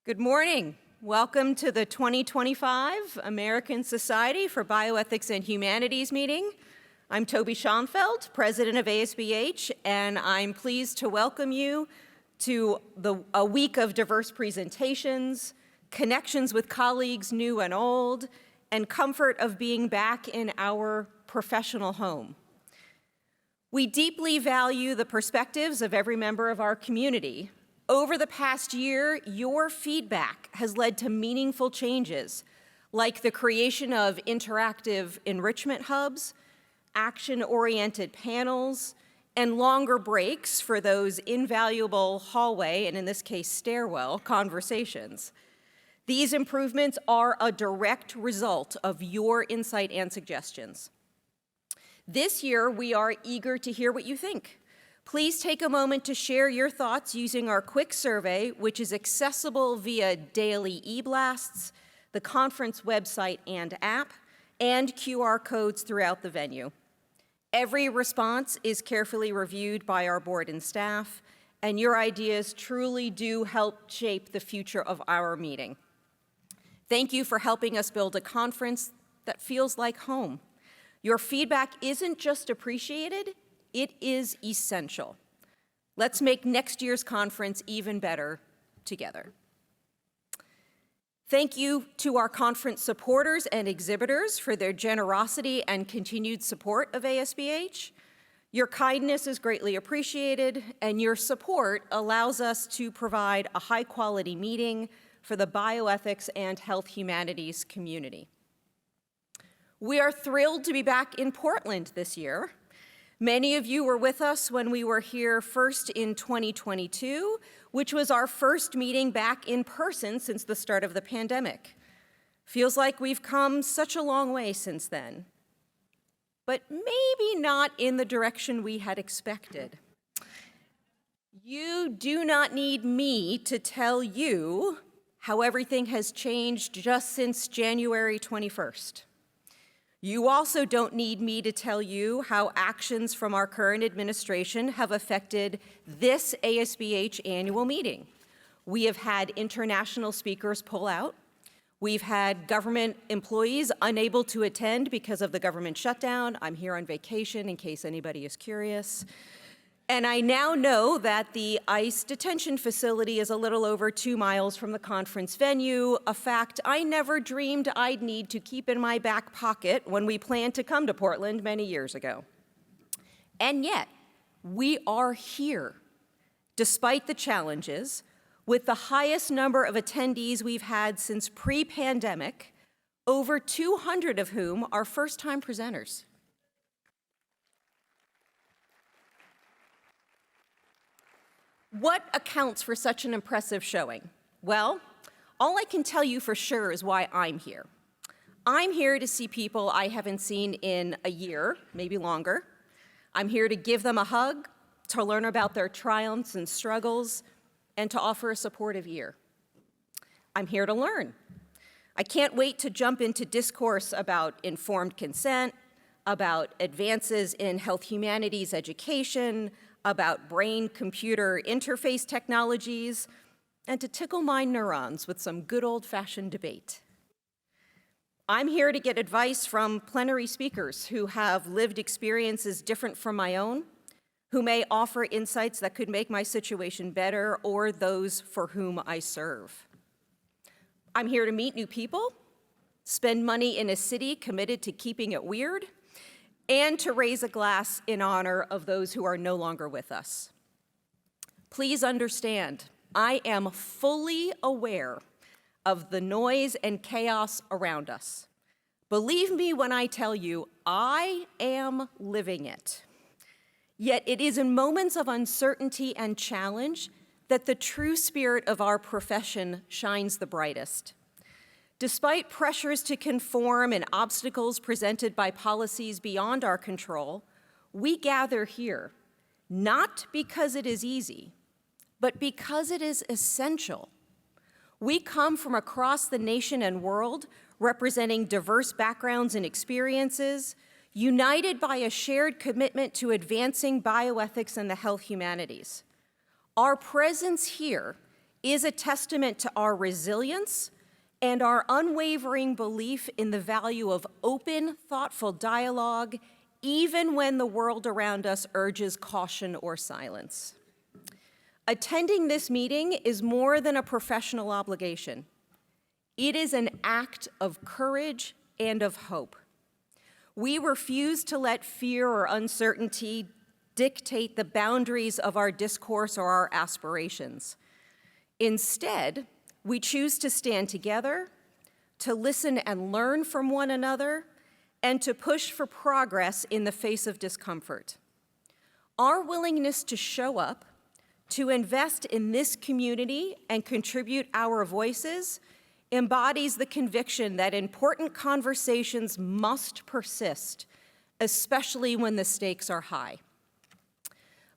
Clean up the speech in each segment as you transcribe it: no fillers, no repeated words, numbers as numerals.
Good morning. Welcome to the 2025 American Society for Bioethics and Humanities meeting. I'm Toby Schoenfeld, president of ASBH, and I'm pleased to welcome you to a week of diverse presentations, connections with colleagues new and old, and comfort of being back in our professional home. We deeply value the perspectives of every member of our community. Over the past year, your feedback has led to meaningful changes, like the creation of interactive enrichment hubs, action-oriented panels, and longer breaks for those invaluable hallway, and in this case, stairwell, conversations. These improvements are a direct result of your insight and suggestions. This year, we are eager to hear what you think. Please take a moment to share your thoughts using our quick survey, which is accessible via daily e-blasts, the conference website and app, and QR codes throughout the venue. Every response is carefully reviewed by our board and staff, and your ideas truly do help shape the future of our meeting. Thank you for helping us build a conference that feels like home. Your feedback isn't just appreciated, it is essential. Let's make next year's conference even better together. Thank you to our conference supporters and exhibitors for their generosity and continued support of ASBH. Your kindness is greatly appreciated, and your support allows us to provide a high-quality meeting for the bioethics and health humanities community. We are thrilled to be back in Portland this year. Many of you were with us when we were here first in 2022, which was our first meeting back in person since the start of the pandemic. Feels like we've come such a long way since then, but maybe not in the direction we had expected. You do not need me to tell you how everything has changed just since January 21st. You also don't need me to tell you how actions from our current administration have affected this ASBH annual meeting. We have had international speakers pull out. We've had government employees unable to attend because of the government shutdown. I'm here on vacation in case anybody is curious. And I now know that the ICE detention facility is a little over 2 miles from the conference venue, a fact I never dreamed I'd need to keep in my back pocket when we planned to come to Portland many years ago. And yet, we are here, despite the challenges, with the highest number of attendees we've had since pre-pandemic, over 200 of whom are first-time presenters. What accounts for such an impressive showing? Well, all I can tell you for sure is why I'm here. I'm here to see people I haven't seen in a year, maybe longer. I'm here to give them a hug, to learn about their triumphs and struggles, and to offer a supportive ear. I'm here to learn. I can't wait to jump into discourse about informed consent, about advances in health humanities education, about brain-computer interface technologies, and to tickle my neurons with some good old-fashioned debate. I'm here to get advice from plenary speakers who have lived experiences different from my own, who may offer insights that could make my situation better or those for whom I serve. I'm here to meet new people, spend money in a city committed to keeping it weird, and to raise a glass in honor of those who are no longer with us. Please understand, I am fully aware of the noise and chaos around us. Believe me when I tell you, I am living it. Yet it is in moments of uncertainty and challenge that the true spirit of our profession shines the brightest. Despite pressures to conform and obstacles presented by policies beyond our control, we gather here, not because it is easy, but because it is essential. We come from across the nation and world, representing diverse backgrounds and experiences, united by a shared commitment to advancing bioethics and the health humanities. Our presence here is a testament to our resilience and our unwavering belief in the value of open, thoughtful dialogue, even when the world around us urges caution or silence. Attending this meeting is more than a professional obligation. It is an act of courage and of hope. We refuse to let fear or uncertainty dictate the boundaries of our discourse or our aspirations. Instead, we choose to stand together, to listen and learn from one another, and to push for progress in the face of discomfort. Our willingness to show up, to invest in this community and contribute our voices embodies the conviction that important conversations must persist, especially when the stakes are high.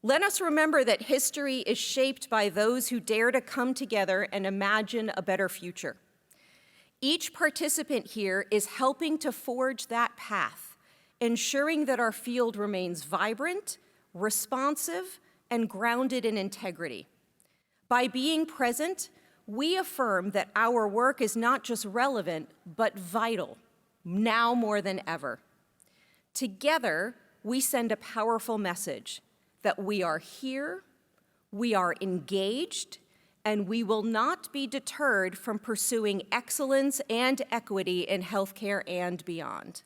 Let us remember that history is shaped by those who dare to come together and imagine a better future. Each participant here is helping to forge that path, ensuring that our field remains vibrant, responsive, and grounded in integrity. By being present, we affirm that our work is not just relevant, but vital, now more than ever. Together, we send a powerful message that we are here, we are engaged, and we will not be deterred from pursuing excellence and equity in healthcare and beyond.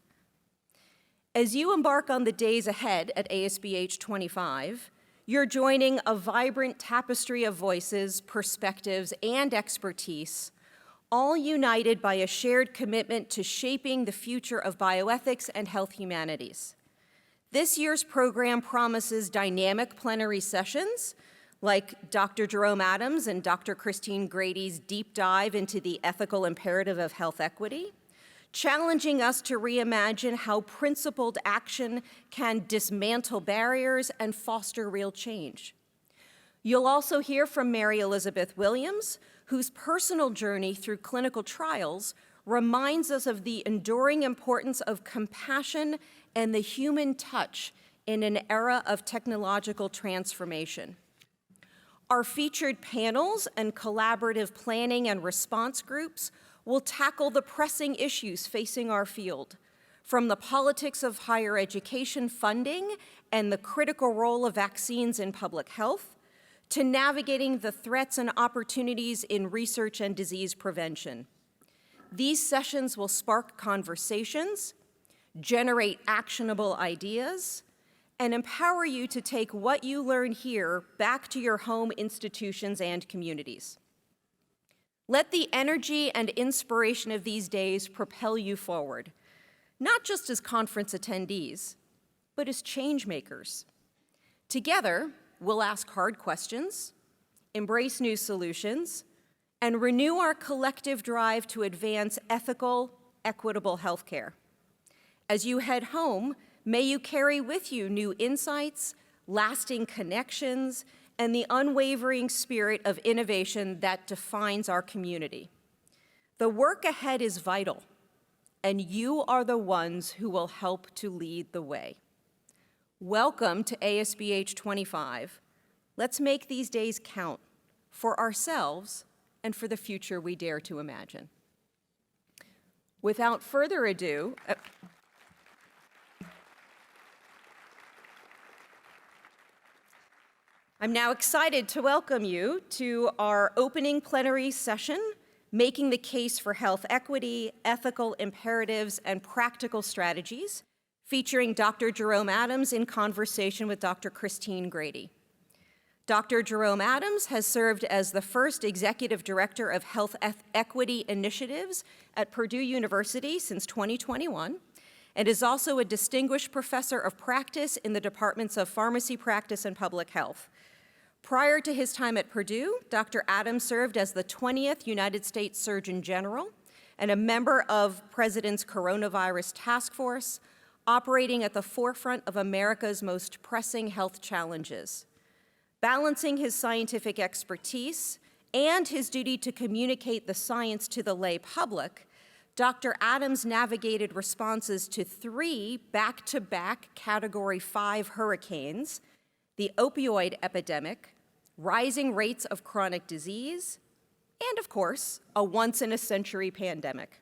As you embark on the days ahead at ASBH 25, you're joining a vibrant tapestry of voices, perspectives, and expertise, all united by a shared commitment to shaping the future of bioethics and health humanities. This year's program promises dynamic plenary sessions, like Dr. Jerome Adams and Dr. Christine Grady's deep dive into the ethical imperative of health equity, challenging us to reimagine how principled action can dismantle barriers and foster real change. You'll also hear from Mary Elizabeth Williams, whose personal journey through clinical trials reminds us of the enduring importance of compassion and the human touch in an era of technological transformation. Our featured panels and collaborative planning and response groups will tackle the pressing issues facing our field, from the politics of higher education funding and the critical role of vaccines in public health, to navigating the threats and opportunities in research and disease prevention. These sessions will spark conversations, generate actionable ideas, and empower you to take what you learn here back to your home institutions and communities. Let the energy and inspiration of these days propel you forward, not just as conference attendees, but as change makers. Together, we'll ask hard questions, embrace new solutions, and renew our collective drive to advance ethical, equitable healthcare. As you head home, may you carry with you new insights, lasting connections, and the unwavering spirit of innovation that defines our community. The work ahead is vital, and you are the ones who will help to lead the way. Welcome to ASBH 25. Let's make these days count for ourselves and for the future we dare to imagine. Without further ado, I'm now excited to welcome you to our opening plenary session, Making the Case for Health Equity, Ethical Imperatives, and Practical Strategies, featuring Dr. Jerome Adams in conversation with Dr. Christine Grady. Dr. Jerome Adams has served as the first executive director of health equity initiatives at Purdue University since 2021, and is also a distinguished professor of practice in the departments of pharmacy practice and public health. Prior to his time at Purdue, Dr. Adams served as the 20th United States Surgeon General and a member of President's Coronavirus Task Force, operating at the forefront of America's most pressing health challenges. Balancing his scientific expertise and his duty to communicate the science to the lay public, Dr. Adams navigated responses to 3 back-to-back Category 5 hurricanes, the opioid epidemic, rising rates of chronic disease, and of course, a once-in-a-century pandemic.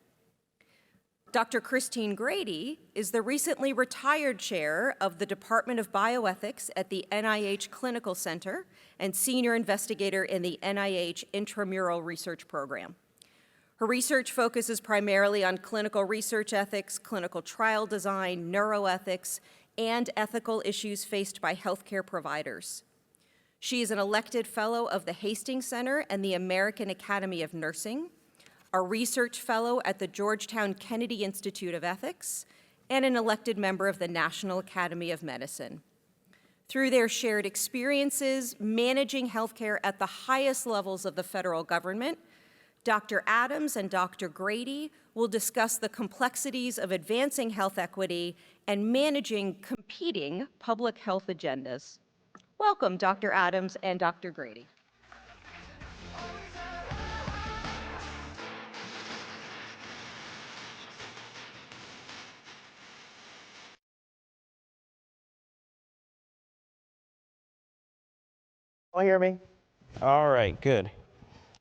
Dr. Christine Grady is the recently retired chair of the Department of Bioethics at the NIH Clinical Center and senior investigator in the NIH Intramural Research Program. Her research focuses primarily on clinical research ethics, clinical trial design, neuroethics, and ethical issues faced by healthcare providers. She is an elected fellow of the Hastings Center and the American Academy of Nursing, a research fellow at the Georgetown Kennedy Institute of Ethics, and an elected member of the National Academy of Medicine. Through their shared experiences managing healthcare at the highest levels of the federal government, Dr. Adams and Dr. Grady will discuss the complexities of advancing health equity and managing competing public health agendas. Welcome, Dr. Adams and Dr. Grady. Can you hear me? All right, good.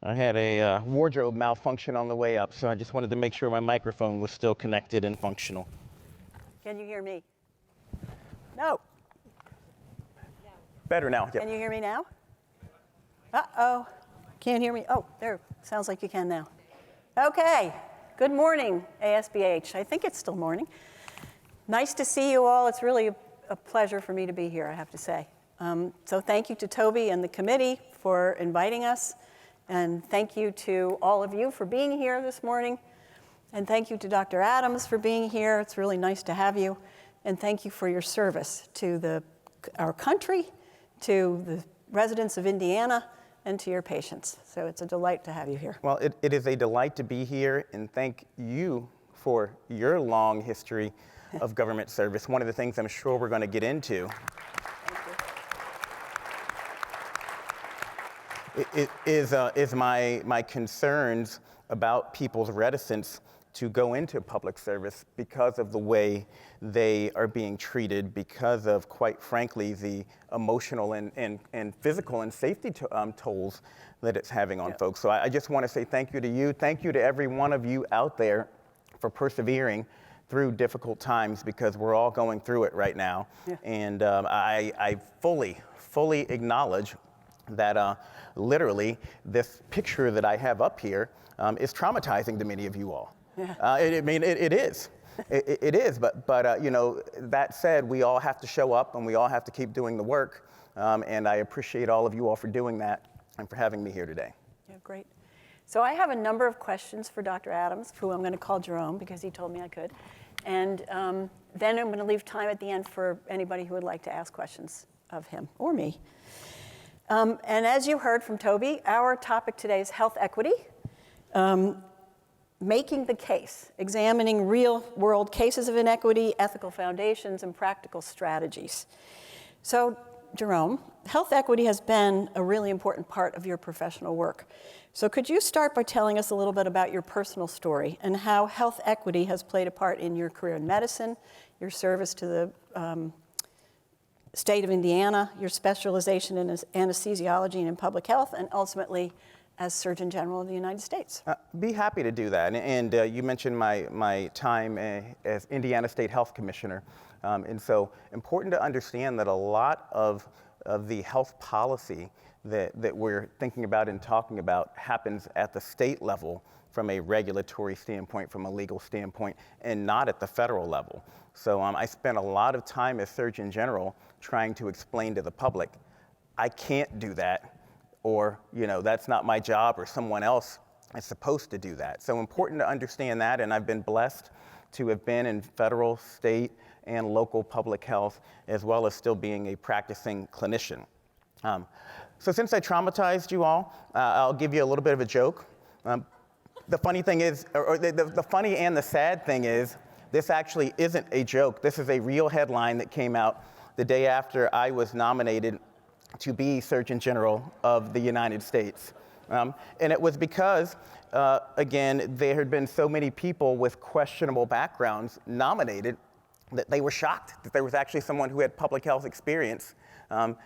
I had a wardrobe malfunction on the way up, so I just wanted to make sure my microphone was still connected and functional. Can you hear me? No. Better now. Yeah. Can you hear me now? Uh-oh. Can't hear me. Oh, there. Sounds like you can now. Okay. Good morning, ASBH. I think it's still morning. Nice to see you all. It's really a pleasure for me to be here, I have to say. So thank you to Toby and the committee for inviting us. And thank you to all of you for being here this morning. And thank you to Dr. Adams for being here. It's really nice to have you. And thank you for your service to our country, to the residents of Indiana, and to your patients. So it's a delight to have you here. Well, it is a delight to be here, and thank you for your long history of government service. One of the things I'm sure we're going to get into is my concerns about people's reticence to go into public service because of the way they are being treated, because of, quite frankly, the emotional and physical and safety tolls that it's having on folks. So I just want to say thank you to you. Thank you to every one of you out there for persevering through difficult times, because we're all going through it right now. Yeah. And I fully acknowledge that literally this picture that I have up here is traumatizing to many of you all. Yeah. It is. It is, but you know, that said, we all have to show up and we all have to keep doing the work. And I appreciate all of you all for doing that and for having me here today. Yeah, great. So I have a number of questions for Dr. Adams, who I'm going to call Jerome because he told me I could. And then I'm going to leave time at the end for anybody who would like to ask questions of him or me. And as you heard from Toby, our topic today is health equity, making the case, examining real-world cases of inequity, ethical foundations, and practical strategies. So, Jerome, health equity has been a really important part of your professional work. So could you start by telling us a little bit about your personal story and how health equity has played a part in your career in medicine, your service to the state of Indiana, your specialization in anesthesiology and in public health, and ultimately as Surgeon General of the United States? Be happy to do that. And you mentioned my time as Indiana State Health Commissioner. And so important to understand that a lot of the health policy that we're thinking about and talking about happens at the state level from a regulatory standpoint, from a legal standpoint, and not at the federal level. So I spent a lot of time as Surgeon General trying to explain to the public, I can't do that, or that's not my job, or someone else is supposed to do that. So important to understand that, and I've been blessed to have been in federal, state, and local public health, as well as still being a practicing clinician. So since I traumatized you all, I'll give you a little bit of a joke. The funny thing is, or the funny and the sad thing is, this actually isn't a joke. This is a real headline that came out the day after I was nominated to be Surgeon General of the United States. And it was because, again, there had been so many people with questionable backgrounds nominated that they were shocked that there was actually someone who had public health experience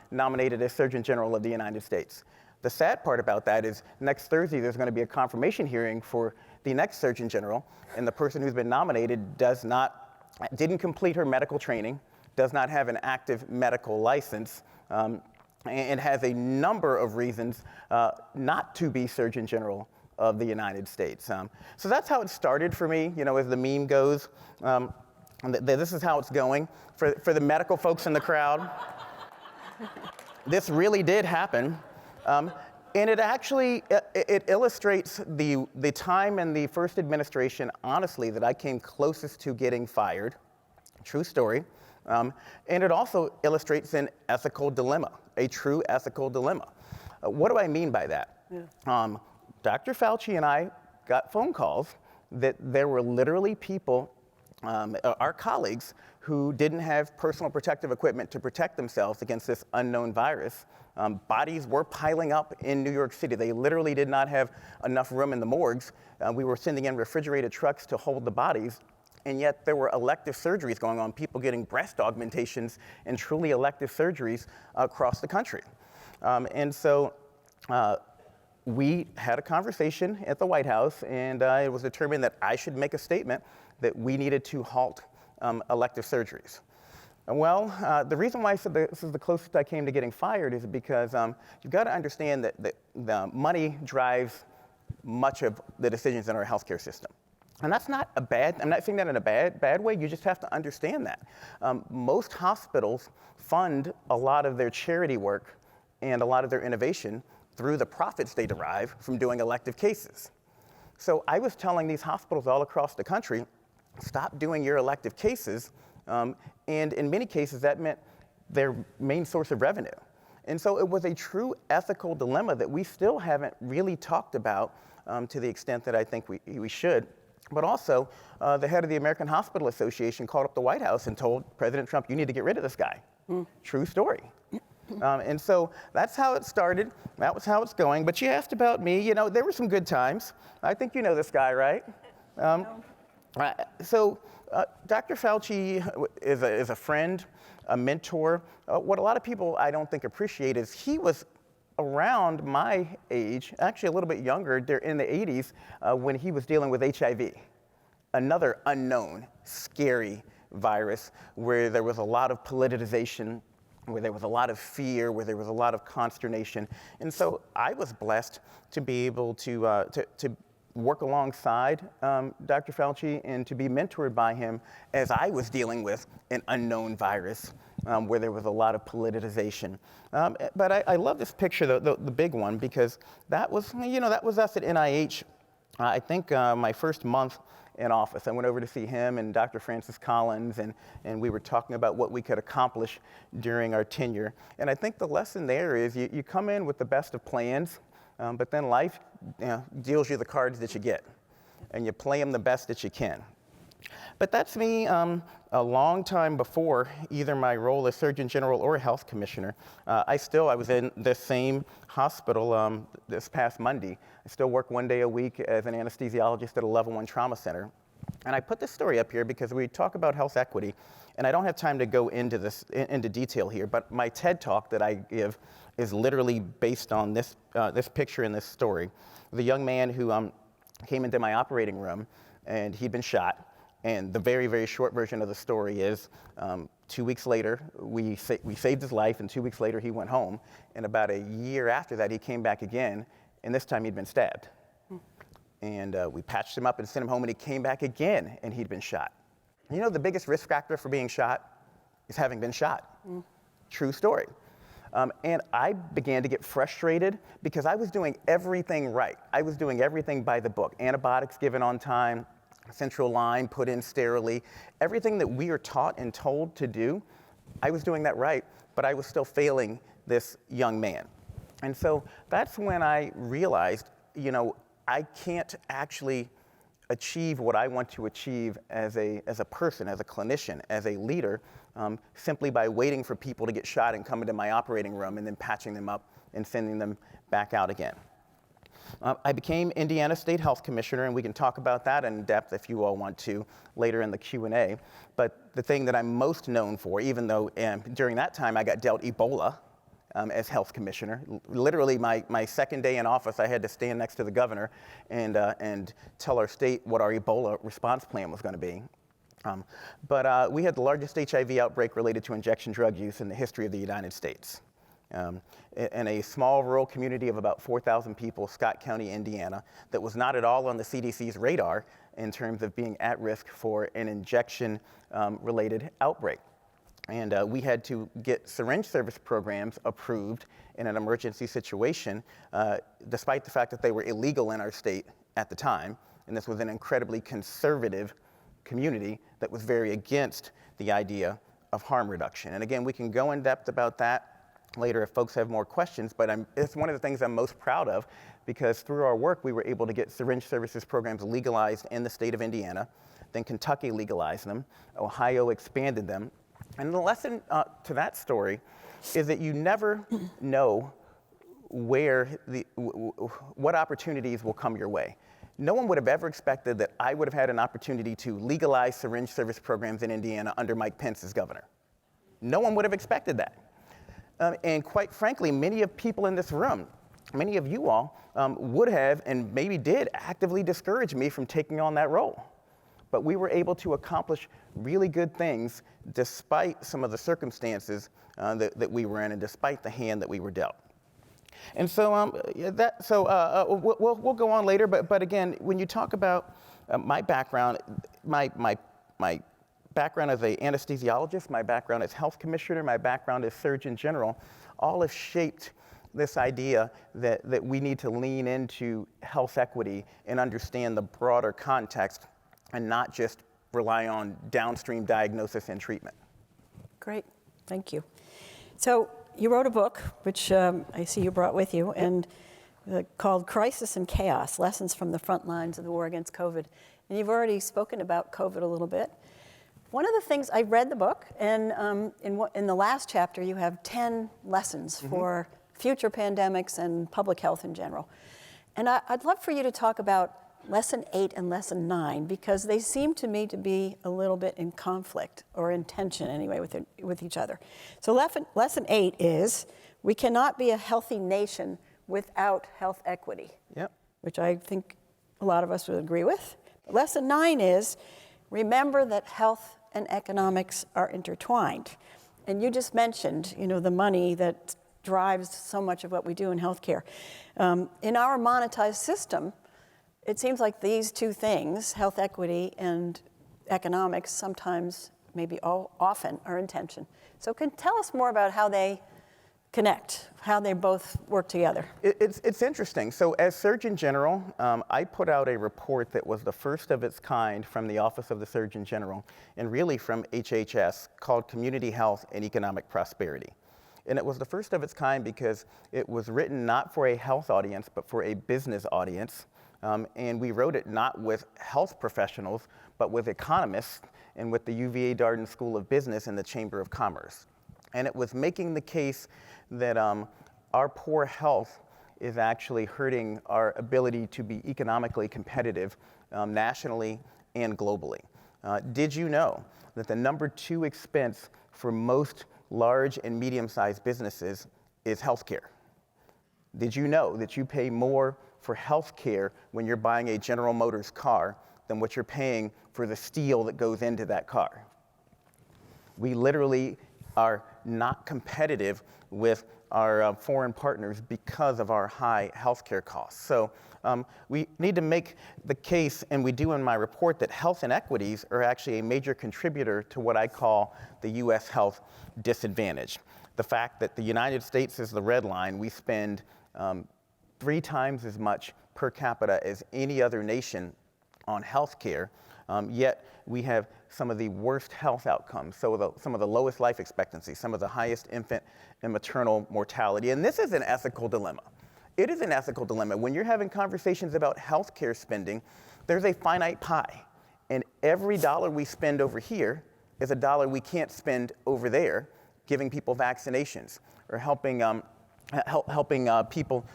nominated as Surgeon General of the United States. The sad part about that is next Thursday there's going to be a confirmation hearing for the next Surgeon General, and the person who's been nominated didn't complete her medical training, does not have an active medical license, and has a number of reasons not to be Surgeon General of the United States. So that's how it started for me, as the meme goes. This is how it's going. For the medical folks in the crowd, this really did happen. And it actually, it illustrates the time in the first administration, honestly, that I came closest to getting fired. True story. And it also illustrates an ethical dilemma, a true ethical dilemma. What do I mean by that? Yeah. Dr. Fauci and I got phone calls that there were literally people, our colleagues, who didn't have personal protective equipment to protect themselves against this unknown virus. Bodies were piling up in New York City. They literally did not have enough room in the morgues. We were sending in refrigerated trucks to hold the bodies, and yet there were elective surgeries going on, people getting breast augmentations and truly elective surgeries across the country. And so we had a conversation at the White House, and it was determined that I should make a statement that we needed to halt elective surgeries. Well, the reason why I said this is the closest I came to getting fired is because you've got to understand that the money drives much of the decisions in our healthcare system. And that's not a bad, I'm not saying that in a bad way, you just have to understand that. Most hospitals fund a lot of their charity work and a lot of their innovation through the profits they derive from doing elective cases. So I was telling these hospitals all across the country, stop doing your elective cases, and in many cases that meant their main source of revenue. And so it was a true ethical dilemma that we still haven't really talked about to the extent that I think we should. But also, the head of the American Hospital Association called up the White House and told President Trump, you need to get rid of this guy. True story. And so that's how it started. That was how it's going. But you asked about me. There were some good times. I think you know this guy, right? Dr. Fauci is a friend, a mentor. What a lot of people I don't think appreciate is he was around my age, actually a little bit younger, in the 80s when he was dealing with HIV, another unknown, scary virus where there was a lot of politicization, where there was a lot of fear, where there was a lot of consternation. And so I was blessed to be able to work alongside Dr. Fauci and to be mentored by him as I was dealing with an unknown virus where there was a lot of politicization. But I love this picture, the big one, because that was us at NIH. I think my first month in office. I went over to see him and Dr. Francis Collins, and we were talking about what we could accomplish during our tenure. And I think the lesson there is you come in with the best of plans, but then life deals you the cards that you get, and you play them the best that you can. But that's me a long time before either my role as Surgeon General or Health Commissioner. I was in the same hospital this past Monday. I still work one day a week as an anesthesiologist at a level 1 trauma center. And I put this story up here because we talk about health equity, and I don't have time to go into detail here, but my TED Talk that I give is literally based on this picture in this story. The young man who came into my operating room, and he'd been shot. And the very, very short version of the story is 2 weeks later, we saved his life, and 2 weeks later he went home. And about a year after that, he came back again, and this time he'd been stabbed. And we patched him up and sent him home, and he came back again, and he'd been shot. The biggest risk factor for being shot is having been shot. True story. And I began to get frustrated because I was doing everything right. I was doing everything by the book. Antibiotics given on time, central line put in sterilely. Everything that we are taught and told to do, I was doing that right, but I was still failing this young man. And so that's when I realized, I can't actually achieve what I want to achieve as a person, as a clinician, as a leader, simply by waiting for people to get shot and come into my operating room and then patching them up and sending them back out again. I became Indiana State Health Commissioner, and we can talk about that in depth if you all want to later in the Q&A. But the thing that I'm most known for, even though during that time I got dealt Ebola as health commissioner. Literally, my second day in office, I had to stand next to the governor and tell our state what our Ebola response plan was going to be. But we had the largest HIV outbreak related to injection drug use in the history of the United States. In a small rural community of about 4,000 people, Scott County, Indiana, that was not at all on the CDC's radar in terms of being at risk for an injection related outbreak. And we had to get syringe service programs approved in an emergency situation, despite the fact that they were illegal in our state at the time. And this was an incredibly conservative community that was very against the idea of harm reduction. And again, we can go in depth about that later if folks have more questions, but it's one of the things I'm most proud of, because through our work, we were able to get syringe services programs legalized in the state of Indiana. Then Kentucky legalized them. Ohio expanded them. And the lesson to that story is that you never know what opportunities will come your way. No one would have ever expected that I would have had an opportunity to legalize syringe service programs in Indiana under Mike Pence as governor. No one would have expected that. And quite frankly, many of people in this room, many of you all, would have and maybe did actively discourage me from taking on that role. But we were able to accomplish really good things despite some of the circumstances that we were in and despite the hand that we were dealt. And so, we'll go on later, but again, when you talk about my background, my background as an anesthesiologist, my background as health commissioner, my background as surgeon general, all have shaped this idea that we need to lean into health equity and understand the broader context and not just rely on downstream diagnosis and treatment. Great, thank you. So you wrote a book, which I see you brought with you, and called Crisis and Chaos, Lessons from the Front Lines of the War Against COVID. And you've already spoken about COVID a little bit. One of the things, I read the book, and in the last chapter, you have 10 lessons for future pandemics and public health in general. And I'd love for you to talk about Lesson 8 and Lesson 9, because they seem to me to be a little bit in conflict, or in tension anyway, with each other. So Lesson 8 is, we cannot be a healthy nation without health equity, which I think a lot of us would agree with. Lesson 9 is, remember that health and economics are intertwined. And you just mentioned, the money that drives so much of what we do in healthcare. In our monetized system, it seems like these two things, health equity and economics, sometimes, maybe often, are in tension. So tell us more about how they connect, how they both work together. It's interesting. So as Surgeon General, I put out a report that was the first of its kind from the Office of the Surgeon General, and really from HHS, called Community Health and Economic Prosperity. And it was the first of its kind because it was written not for a health audience, but for a business audience. And we wrote it not with health professionals, but with economists and with the UVA Darden School of Business and the Chamber of Commerce. And it was making the case that our poor health is actually hurting our ability to be economically competitive nationally and globally. Did you know that the number 2 expense for most large and medium-sized businesses is healthcare? Did you know that you pay more for healthcare when you're buying a General Motors car than what you're paying for the steel that goes into that car? We literally are not competitive with our foreign partners because of our high healthcare costs. So we need to make the case, and we do in my report, that health inequities are actually a major contributor to what I call the U.S. health disadvantage. The fact that the United States is the red line, we spend 3 times as much per capita as any other nation on healthcare, yet we have some of the worst health outcomes, so some of the lowest life expectancy, some of the highest infant and maternal mortality. And this is an ethical dilemma. It is an ethical dilemma. When you're having conversations about healthcare spending, there's a finite pie. And every dollar we spend over here is a dollar we can't spend over there, giving people vaccinations or helping people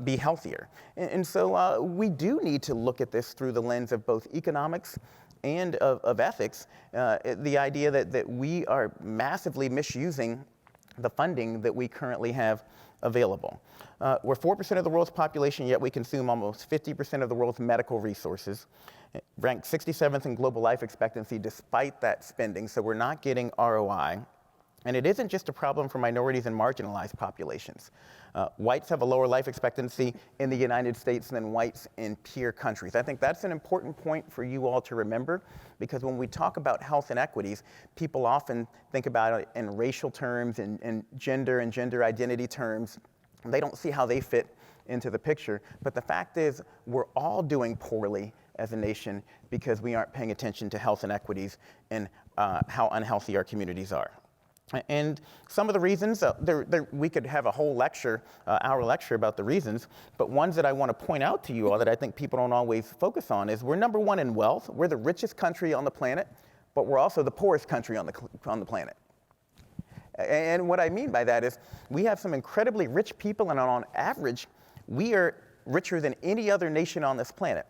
be healthier. And so we do need to look at this through the lens of both economics and of ethics, the idea that we are massively misusing the funding that we currently have available. We're 4% of the world's population, yet we consume almost 50% of the world's medical resources. Ranked 67th in global life expectancy despite that spending, so we're not getting ROI. And it isn't just a problem for minorities and marginalized populations. Whites have a lower life expectancy in the United States than whites in peer countries. I think that's an important point for you all to remember, because when we talk about health inequities, people often think about it in racial terms and gender identity terms. They don't see how they fit into the picture. But the fact is, we're all doing poorly as a nation because we aren't paying attention to health inequities and how unhealthy our communities are. And some of the reasons, we could have a whole lecture, hour lecture about the reasons, but ones that I want to point out to you all that I think people don't always focus on is we're number one in wealth. We're the richest country on the planet, but we're also the poorest country on the planet. And what I mean by that is we have some incredibly rich people, and on average, we are richer than any other nation on this planet.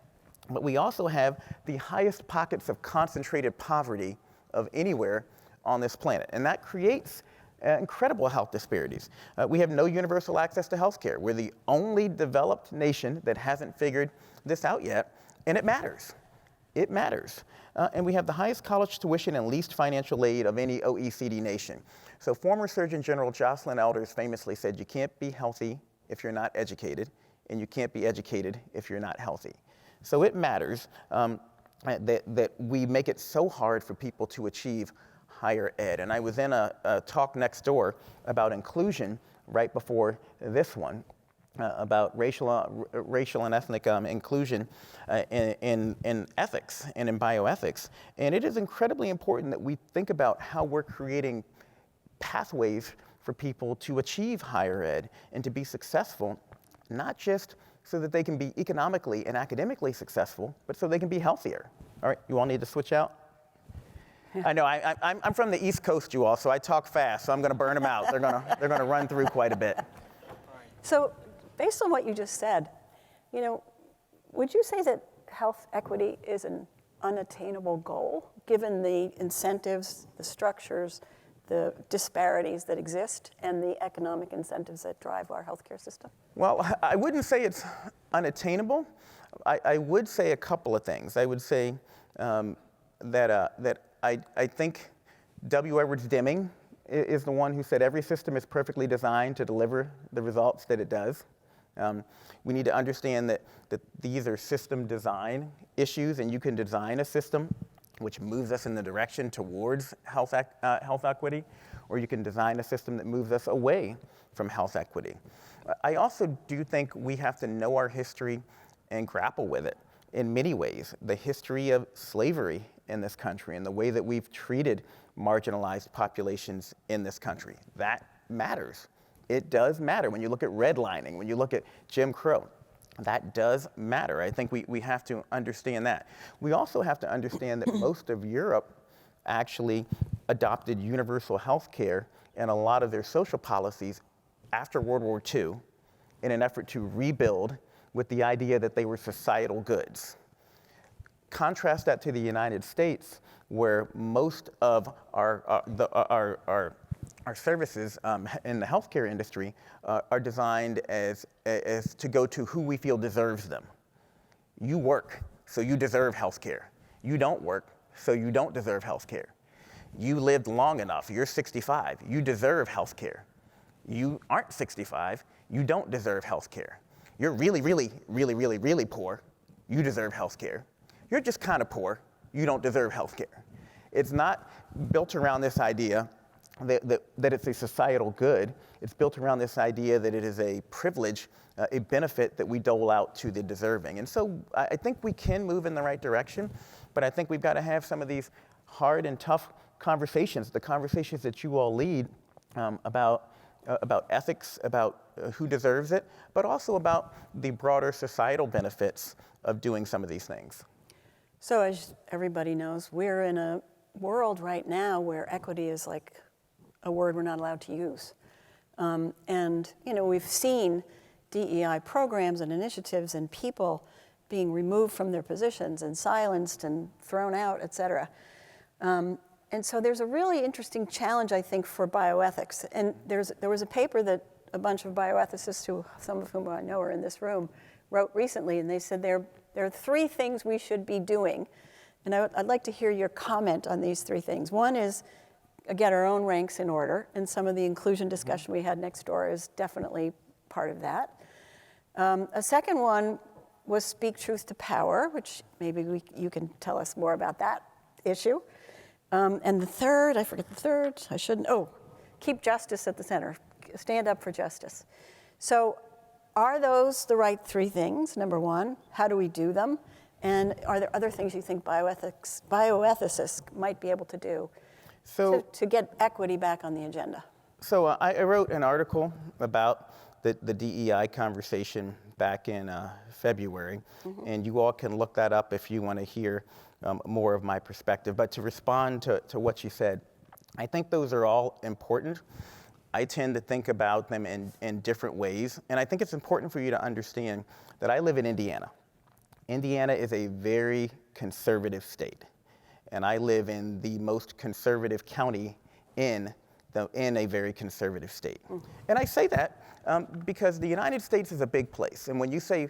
But we also have the highest pockets of concentrated poverty of anywhere on this planet. And that creates incredible health disparities. We have no universal access to health care. We're the only developed nation that hasn't figured this out yet, and it matters. It matters. And we have the highest college tuition and least financial aid of any OECD nation. So former Surgeon General Jocelyn Elders famously said, you can't be healthy if you're not educated, and you can't be educated if you're not healthy. So it matters that we make it so hard for people to achieve higher ed. And I was in a talk next door about inclusion right before this one, about racial and ethnic inclusion in ethics and in bioethics. And it is incredibly important that we think about how we're creating pathways for people to achieve higher ed and to be successful, not just so that they can be economically and academically successful, but so they can be healthier. All right, you all need to switch out? I know, I'm from the East Coast, you all, so I talk fast, so I'm going to burn them out. They're going to run through quite a bit. So based on what you just said, would you say that health equity is an unattainable goal, given the incentives, the structures, the disparities that exist, and the economic incentives that drive our healthcare system? Well, I wouldn't say it's unattainable. I would say a couple of things. I would say that I think W. Edwards Deming is the one who said every system is perfectly designed to deliver the results that it does. We need to understand that these are system design issues, and you can design a system which moves us in the direction towards health equity, or you can design a system that moves us away from health equity. I also do think we have to know our history and grapple with it in many ways. The history of slavery in this country and the way that we've treated marginalized populations in this country. That matters. It does matter. When you look at redlining, when you look at Jim Crow, that does matter. I think we have to understand that. We also have to understand that most of Europe actually adopted universal health care and a lot of their social policies after World War II in an effort to rebuild with the idea that they were societal goods. Contrast that to the United States, where most of our services in the healthcare industry are designed as to go to who we feel deserves them. You work, so you deserve healthcare. You don't work, so you don't deserve healthcare. You lived long enough, you're 65, you deserve healthcare. You aren't 65, you don't deserve healthcare. You're really, really, really, really, really poor, you deserve healthcare. You're just kind of poor, you don't deserve healthcare. It's not built around this idea that it's a societal good. It's built around this idea that it is a privilege, a benefit that we dole out to the deserving. And so I think we can move in the right direction, but I think we've got to have some of these hard and tough conversations, the conversations that you all lead about ethics, about who deserves it, but also about the broader societal benefits of doing some of these things. So as everybody knows, we're in a world right now where equity is like a word we're not allowed to use. And we've seen DEI programs and initiatives and people being removed from their positions and silenced and thrown out, et cetera. And so there's a really interesting challenge, I think, for bioethics. And there was a paper that a bunch of bioethicists, some of whom I know are in this room, wrote recently, and they said there are 3 things we should be doing. And I'd like to hear your comment on these 3 things. One is get our own ranks in order, and some of the inclusion discussion we had next door is definitely part of that. A second one was speak truth to power, which maybe you can tell us more about that issue. And the third, I forget the third, I shouldn't, keep justice at the center, stand up for justice. So are those the right 3 things, number one? How do we do them? And are there other things you think bioethicists might be able to do to get equity back on the agenda? So I wrote an article about the DEI conversation back in February, and you all can look that up if you want to hear more of my perspective. But to respond to what you said, I think those are all important. I tend to think about them in different ways, and I think it's important for you to understand that I live in Indiana. Indiana is a very conservative state, and I live in the most conservative county in a very conservative state. And I say that because the United States is a big place, and when you say,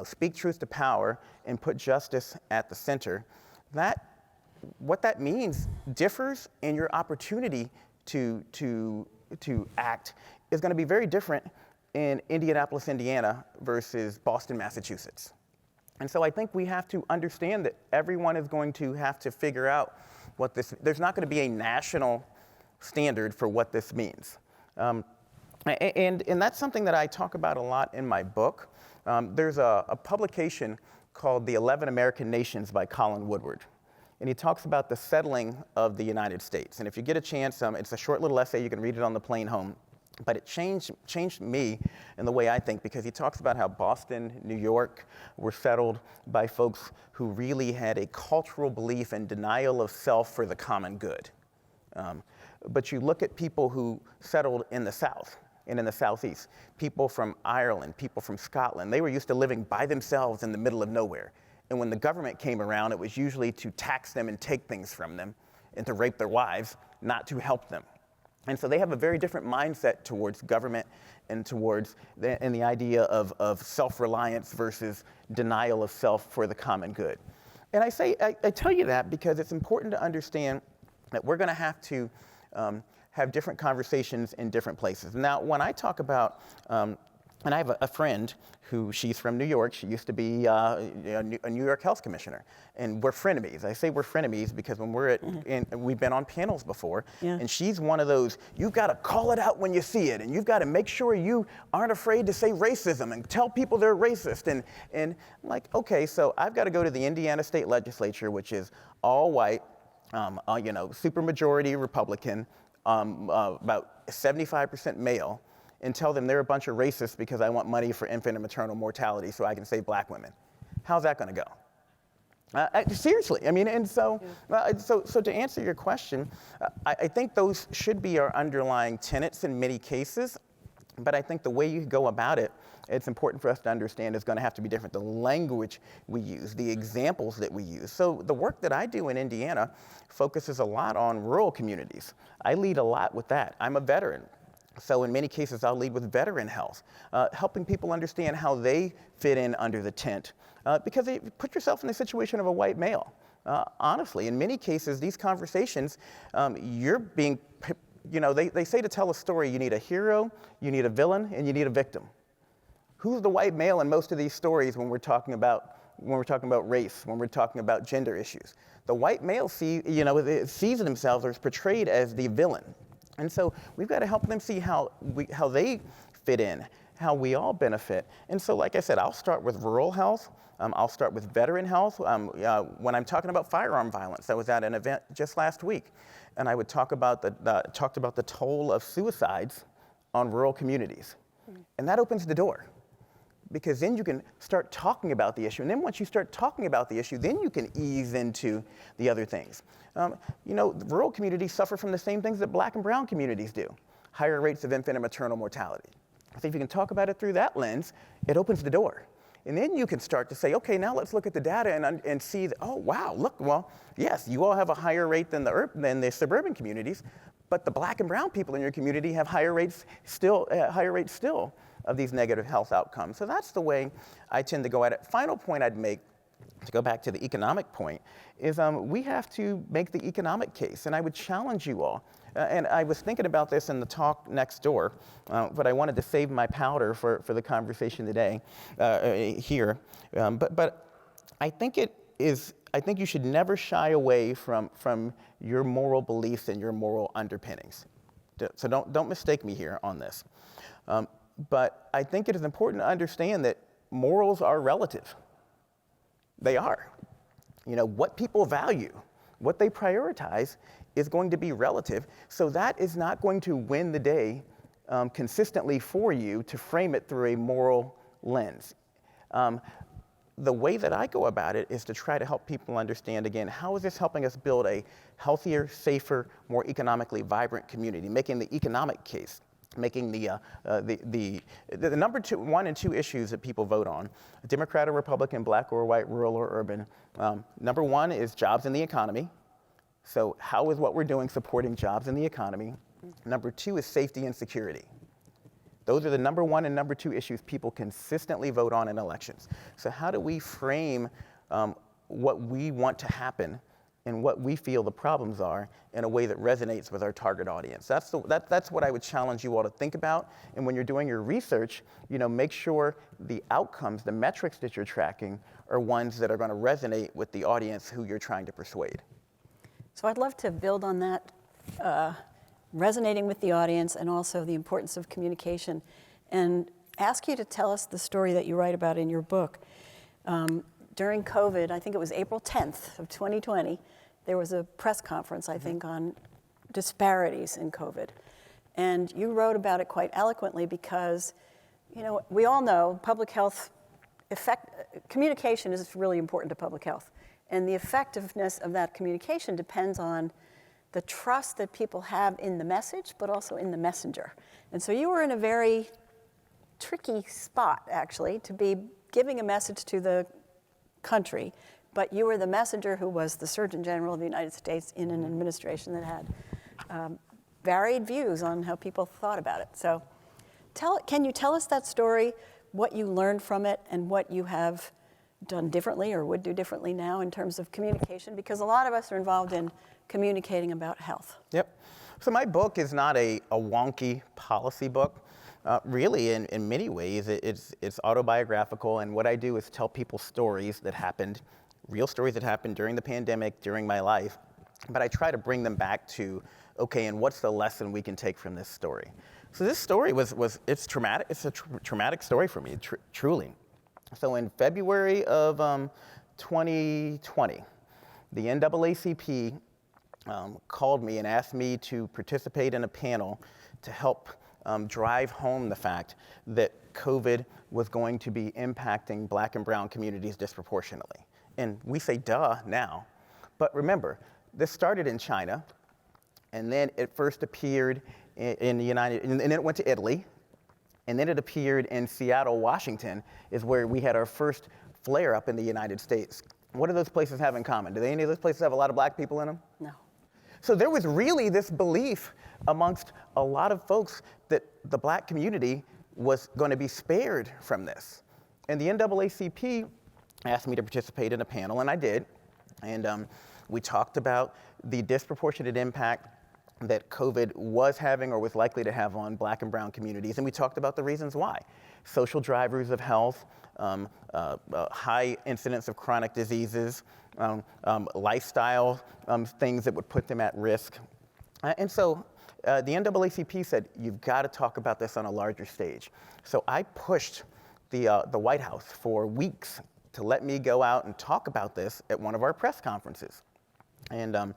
speak truth to power and put justice at the center, what that means differs, and your opportunity to act is going to be very different in Indianapolis, Indiana versus Boston, Massachusetts. And so I think we have to understand that everyone is going to have to figure out there's not going to be a national standard for what this means. And that's something that I talk about a lot in my book. There's a publication called The 11 American Nations by Colin Woodward. And he talks about the settling of the United States. And if you get a chance, it's a short little essay, you can read it on the plane home. But it changed me in the way I think, because he talks about how Boston, New York were settled by folks who really had a cultural belief in denial of self for the common good. But you look at people who settled in the South and in the Southeast, people from Ireland, people from Scotland, they were used to living by themselves in the middle of nowhere. And when the government came around, it was usually to tax them and take things from them and to rape their wives, not to help them. And so they have a very different mindset towards government and towards the idea of self-reliance versus denial of self for the common good. And I tell you that because it's important to understand that we're going to have to have different conversations in different places. Now, when I talk about, and I have a friend she's from New York. She used to be a New York health commissioner, and we're frenemies. I say we're frenemies because when we've been on panels before, and she's one of those, you've got to call it out when you see it, and you've got to make sure you aren't afraid to say racism and tell people they're racist. And I'm like, okay, so I've got to go to the Indiana State Legislature, which is all white, supermajority Republican, about 75% male, and tell them they're a bunch of racists because I want money for infant and maternal mortality so I can save black women. How's that going to go? Seriously, I mean, and so to answer your question, I think those should be our underlying tenets in many cases, but I think the way you go about it, it's important for us to understand is going to have to be different. The language we use, the examples that we use. So the work that I do in Indiana focuses a lot on rural communities. I lead a lot with that. I'm a veteran. So in many cases, I'll lead with veteran health, helping people understand how they fit in under the tent. Because put yourself in the situation of a white male. Honestly, in many cases, these conversations, you're being, they say to tell a story, you need a hero, you need a villain, and you need a victim. Who's the white male in most of these stories when we're talking about race, when we're talking about gender issues? The white male sees themselves or is portrayed as the villain. And so we've got to help them see how they fit in, how we all benefit. And so, like I said, I'll start with rural health. I'll start with veteran health. When I'm talking about firearm violence, I was at an event just last week, and I would talked about the toll of suicides on rural communities. And that opens the door, because then you can start talking about the issue. And then once you start talking about the issue, then you can ease into the other things. Rural communities suffer from the same things that black and brown communities do. Higher rates of infant and maternal mortality. So if you can talk about it through that lens, it opens the door. And then you can start to say, okay, now let's look at the data and see, that, oh, wow, look, well, yes, you all have a higher rate than the suburban communities, but the black and brown people in your community have higher rates still of these negative health outcomes. So that's the way I tend to go at it. Final point I'd make, to go back to the economic point, is we have to make the economic case, and I would challenge you all. And I was thinking about this in the talk next door, but I wanted to save my powder for the conversation today here. But I think I think you should never shy away from your moral beliefs and your moral underpinnings. So don't mistake me here on this. But I think it is important to understand that morals are relative. They are. You know, what people value, what they prioritize is going to be relative. So that is not going to win the day consistently for you to frame it through a moral lens. The way that I go about it is to try to help people understand, again, how is this helping us build a healthier, safer, more economically vibrant community, making the economic case, making the number one and two issues that people vote on, Democrat or Republican, black or white, rural or urban. Number one is jobs in the economy. So how is what we're doing supporting jobs in the economy? Number two is safety and security. Those are the number one and number two issues people consistently vote on in elections. So how do we frame what we want to happen and what we feel the problems are in a way that resonates with our target audience? That's what I would challenge you all to think about. And when you're doing your research, you know, make sure the outcomes, the metrics that you're tracking are ones that are going to resonate with the audience who you're trying to persuade. So I'd love to build on that, resonating with the audience and also the importance of communication, and ask you to tell us the story that you write about in your book. During COVID, I think it was April 10th of 2020, there was a press conference, I think, on disparities in COVID. And you wrote about it quite eloquently because, you know, we all know public health communication is really important to public health. And the effectiveness of that communication depends on the trust that people have in the message, but also in the messenger. And so you were in a very tricky spot, actually, to be giving a message to the country, but you were the messenger who was the Surgeon General of the United States in an administration that had varied views on how people thought about it. So can you tell us that story, what you learned from it, and what you have done differently or would do differently now in terms of communication? Because a lot of us are involved in communicating about health. Yep. So my book is not a wonky policy book. Really, in many ways, it's autobiographical, and what I do is tell people stories that happened, real stories that happened during the pandemic, during my life, but I try to bring them back to, okay, and what's the lesson we can take from this story? So this story it's traumatic. It's a traumatic story for me, truly. So in February of 2020, the NAACP called me and asked me to participate in a panel to help drive home the fact that COVID was going to be impacting black and brown communities disproportionately. And we say duh now, but remember, this started in China, and then it first appeared in the and then it went to Italy, and then it appeared in Seattle, Washington, is where we had our first flare up in the United States. What do those places have in common? Do any of those places have a lot of black people in them? No. So there was really this belief amongst a lot of folks that the black community was going to be spared from this. And the NAACP asked me to participate in a panel, and I did. And we talked about the disproportionate impact that COVID was having or was likely to have on black and brown communities, and we talked about the reasons why. Social drivers of health, high incidence of chronic diseases, lifestyle things that would put them at risk. And so the NAACP said, you've got to talk about this on a larger stage. So I pushed the White House for weeks to let me go out and talk about this at one of our press conferences. And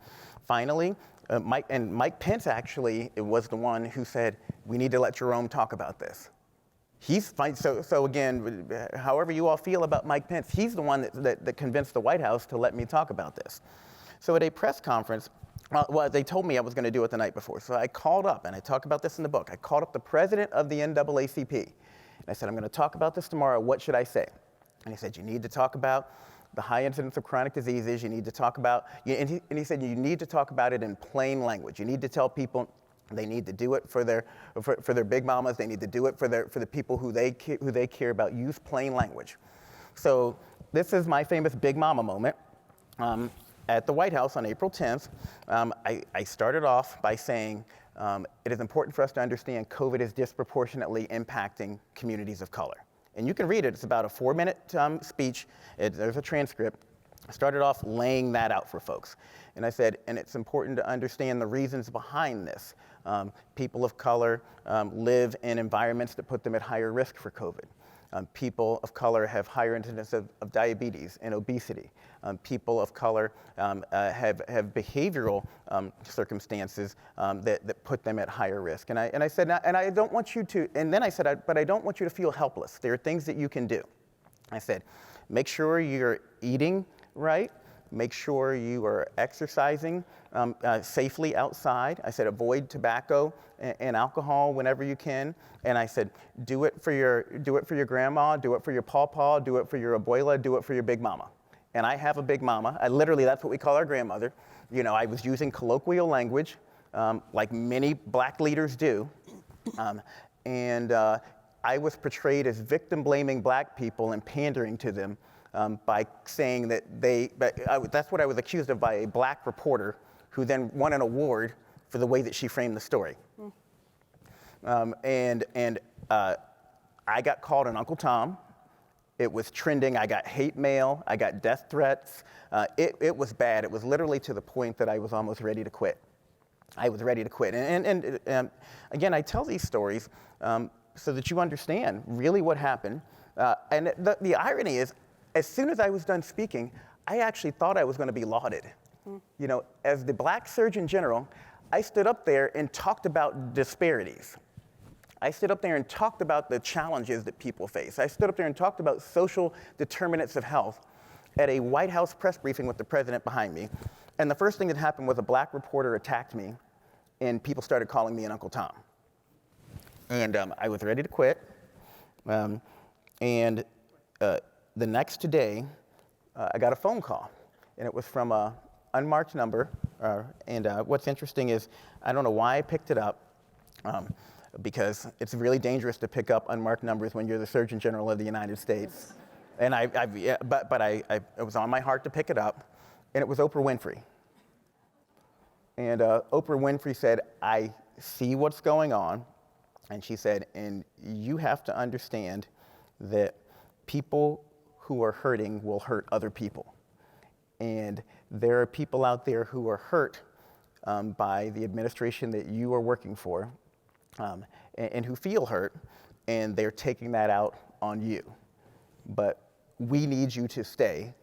finally, Mike Pence actually was the one who said, we need to let Jerome talk about this. He's fine. So again, however you all feel about Mike Pence, he's the one that convinced the White House to let me talk about this. So at a press conference, well, they told me I was going to do it the night before. So I called up, and I talk about this in the book. I called up the president of the NAACP. And I said, I'm going to talk about this tomorrow. What should I say? And he said, you need to talk about the high incidence of chronic diseases. You need to talk about, and he said, you need to talk about it in plain language. You need to tell people they need to do it for their big mamas. They need to do it for the people who they care about. Use plain language. So this is my famous big mama moment. At the White House on April 10th, I started off by saying, it is important for us to understand COVID is disproportionately impacting communities of color. And you can read it. It's about a 4-minute speech. There's a transcript. I started off laying that out for folks. And I said, and it's important to understand the reasons behind this. People of color live in environments that put them at higher risk for COVID. People of color have higher incidence of diabetes and obesity. People of color have behavioral circumstances that put them at higher risk. And I said, and I don't want you to, and then I said, but I don't want you to feel helpless. There are things that you can do. I said, make sure you're eating right. Make sure you are exercising safely outside. I said, avoid tobacco and alcohol whenever you can. And I said, do it for your grandma, do it for your pawpaw, do it for your abuela, do it for your big mama. And I have a big mama. Literally, that's what we call our grandmother. You know, I was using colloquial language, like many black leaders do. I was portrayed as victim-blaming black people and pandering to them by saying that that's what I was accused of by a black reporter who then won an award for the way that she framed the story. I got called an Uncle Tom. It was trending. I got hate mail. I got death threats. It was bad. It was literally to the point that I was almost ready to quit. I was ready to quit. And again, I tell these stories so that you understand really what happened. And the irony is, as soon as I was done speaking, I actually thought I was going to be lauded. You know, as the Black Surgeon General, I stood up there and talked about disparities. I stood up there and talked about the challenges that people face. I stood up there and talked about social determinants of health at a White House press briefing with the president behind me. And the first thing that happened was a black reporter attacked me, and people started calling me an Uncle Tom. And I was ready to quit. The next day, I got a phone call, and it was from an unmarked number. What's interesting is, I don't know why I picked it up, because it's really dangerous to pick up unmarked numbers when you're the Surgeon General of the United States. And it was on my heart to pick it up, and it was Oprah Winfrey. And Oprah Winfrey said, I see what's going on, and she said, and you have to understand that people who are hurting will hurt other people. And there are people out there who are hurt by the administration that you are working for, and who feel hurt, and they're taking that out on you. But we need you to stay.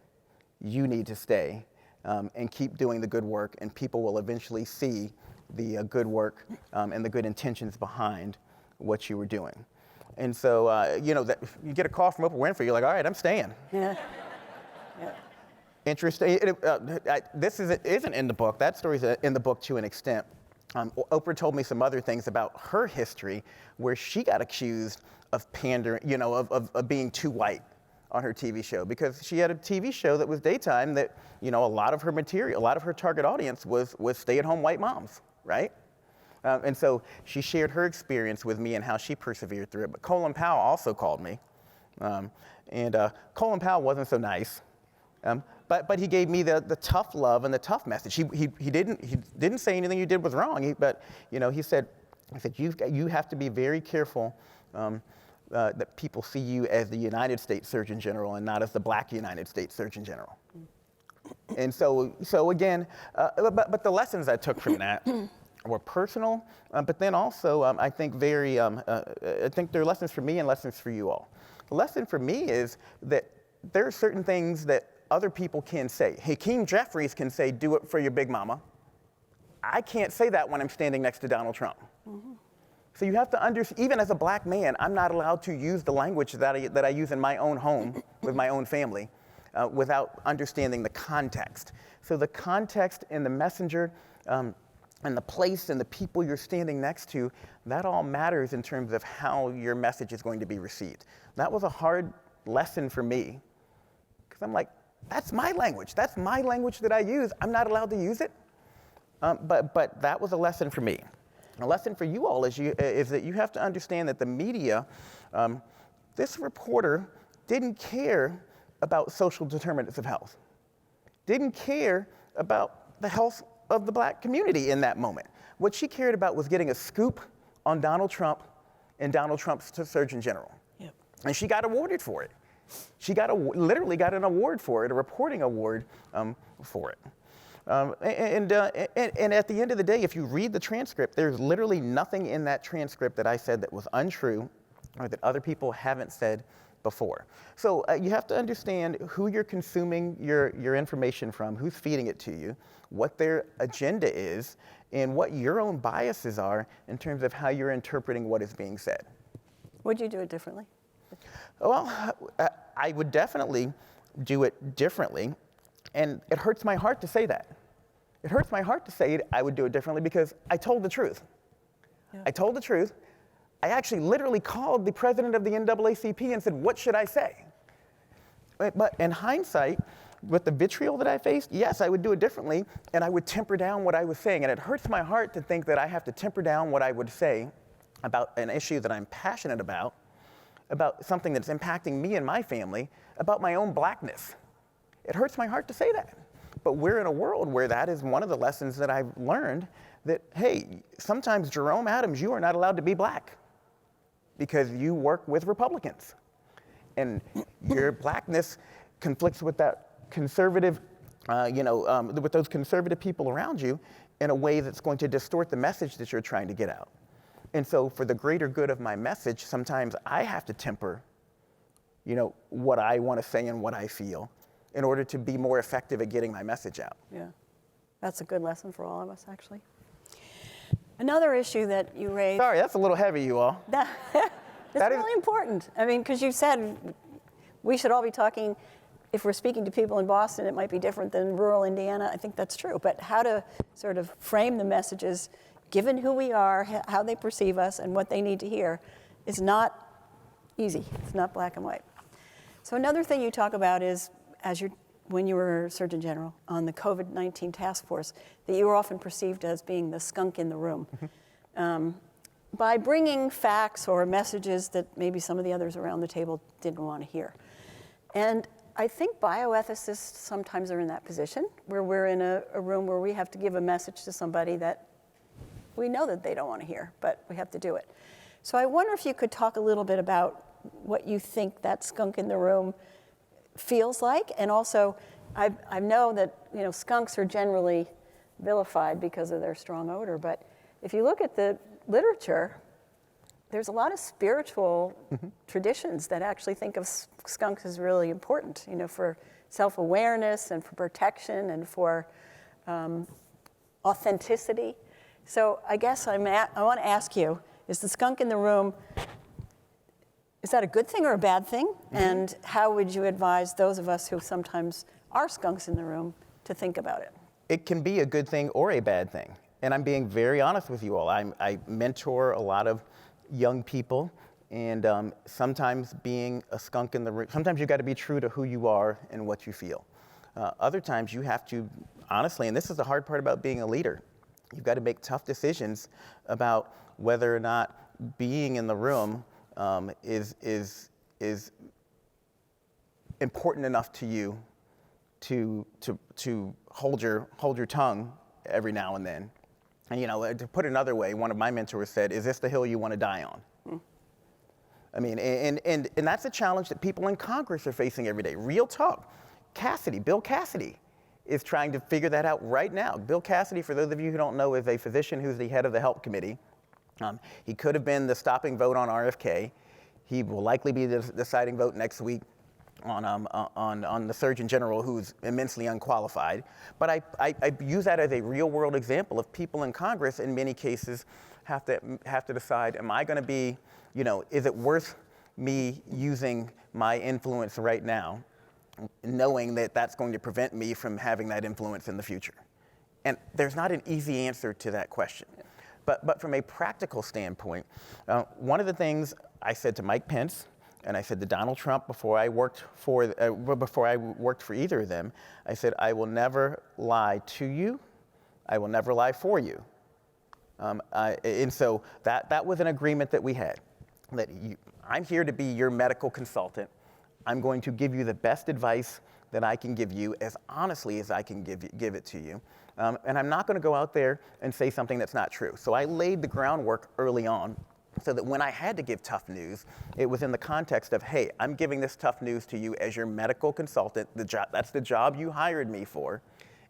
You need to stay and keep doing the good work, and people will eventually see the good work and the good intentions behind what you were doing. And so, you know, that you get a call from Oprah Winfrey, you're like, all right, I'm staying. Yeah. Yeah. Interesting. This isn't in the book. That story's in the book to an extent. Oprah told me some other things about her history where she got accused of pandering, you know, of being too white on her TV show, because she had a TV show that was daytime that, you know, a lot of her material, a lot of her target audience was stay-at-home white moms, right? And so she shared her experience with me and how she persevered through it. But Colin Powell also called me. Colin Powell wasn't so nice. But he gave me the tough love and the tough message. He didn't say anything you did was wrong. But you know, he said you have to be very careful that people see you as the United States Surgeon General and not as the Black United States Surgeon General. And so again, but the lessons I took from that were personal, but then also I think I think there are lessons for me and lessons for you all. The lesson for me is that there are certain things that other people can say. Hakeem Jeffries can say, do it for your big mama. I can't say that when I'm standing next to Donald Trump. Mm-hmm. So you have to understand, even as a black man, I'm not allowed to use the language that I use in my own home with my own family without understanding the context. So the context and the messenger and the place and the people you're standing next to, that all matters in terms of how your message is going to be received. That was a hard lesson for me, because I'm like, that's my language. That's my language that I use. I'm not allowed to use it. But that was a lesson for me. A lesson for you all is that you have to understand that the media, this reporter didn't care about social determinants of health, didn't care about the health of the black community in that moment. What she cared about was getting a scoop on Donald Trump and Donald Trump's Surgeon General. Yep. And she got awarded for it. She literally got an award for it, a reporting award for it. And at the end of the day, if you read the transcript, there's literally nothing in that transcript that I said that was untrue or that other people haven't said before. So you have to understand who you're consuming your information from, who's feeding it to you, what their agenda is, and what your own biases are in terms of how you're interpreting what is being said. Would you do it differently? Well, I would definitely do it differently, and it hurts my heart to say that. It hurts my heart to say I would do it differently because I told the truth. Yeah. I told the truth. I actually literally called the president of the NAACP and said, what should I say? But in hindsight, with the vitriol that I faced, yes, I would do it differently, and I would temper down what I was saying. And it hurts my heart to think that I have to temper down what I would say about an issue that I'm passionate about something that's impacting me and my family, about my own blackness. It hurts my heart to say that. But we're in a world where that is one of the lessons that I've learned, that, hey, sometimes Jerome Adams, you are not allowed to be black because you work with Republicans. And your blackness conflicts with that conservative, with those conservative people around you in a way that's going to distort the message that you're trying to get out. And so for the greater good of my message, sometimes I have to temper, what I want to say and what I feel in order to be more effective at getting my message out. Yeah, that's a good lesson for all of us, actually. Another issue that you raised. Sorry, that's a little heavy, you all. It's really important. I mean, because you said we should all be talking, if we're speaking to people in Boston, it might be different than rural Indiana. I think that's true. But how to sort of frame the messages, given who we are, how they perceive us, and what they need to hear, is not easy. It's not black and white. So another thing you talk about is, when you were Surgeon General on the COVID-19 task force, that you were often perceived as being the skunk in the room. By bringing facts or messages that maybe some of the others around the table didn't want to hear. And I think bioethicists sometimes are in that position, where we're in a room where we have to give a message to somebody that we know that they don't want to hear, but we have to do it. So I wonder if you could talk a little bit about what you think that skunk in the room feels like, and also I know that skunks are generally vilified because of their strong odor, but if you look at the literature, there's a lot of spiritual traditions that actually think of skunks as really important, for self-awareness and for protection and for authenticity. So I guess I want to ask you, is the skunk in the room, is that a good thing or a bad thing? And how would you advise those of us who sometimes are skunks in the room to think about it? It can be a good thing or a bad thing. And I'm being very honest with you all. I mentor a lot of young people, and sometimes being a skunk in the room, sometimes you've got to be true to who you are and what you feel. Other times you have to, honestly, and this is the hard part about being a leader, you've got to make tough decisions about whether or not being in the room is important enough to you to hold your tongue every now and then. And to put it another way, one of my mentors said, "Is this the hill you want to die on?" I mean, and that's a challenge that people in Congress are facing every day. Real talk. Bill Cassidy is trying to figure that out right now. Bill Cassidy, for those of you who don't know, is a physician who's the head of the Help Committee. He could have been the stopping vote on RFK. He will likely be the deciding vote next week on the Surgeon General, who's immensely unqualified. But I use that as a real-world example of people in Congress, in many cases, have to decide, am I going to be, is it worth me using my influence right now, knowing that that's going to prevent me from having that influence in the future? And there's not an easy answer to that question. But from a practical standpoint, one of the things I said to Mike Pence, And I said to Donald Trump before I worked for either of them, I said, I will never lie to you. I will never lie for you. And so that was an agreement that we had, that I'm here to be your medical consultant. I'm going to give you the best advice that I can give you as honestly as I can give it to you. And I'm not going to go out there and say something that's not true. So I laid the groundwork early on so that when I had to give tough news, it was in the context of, hey, I'm giving this tough news to you as your medical consultant. That's the job you hired me for.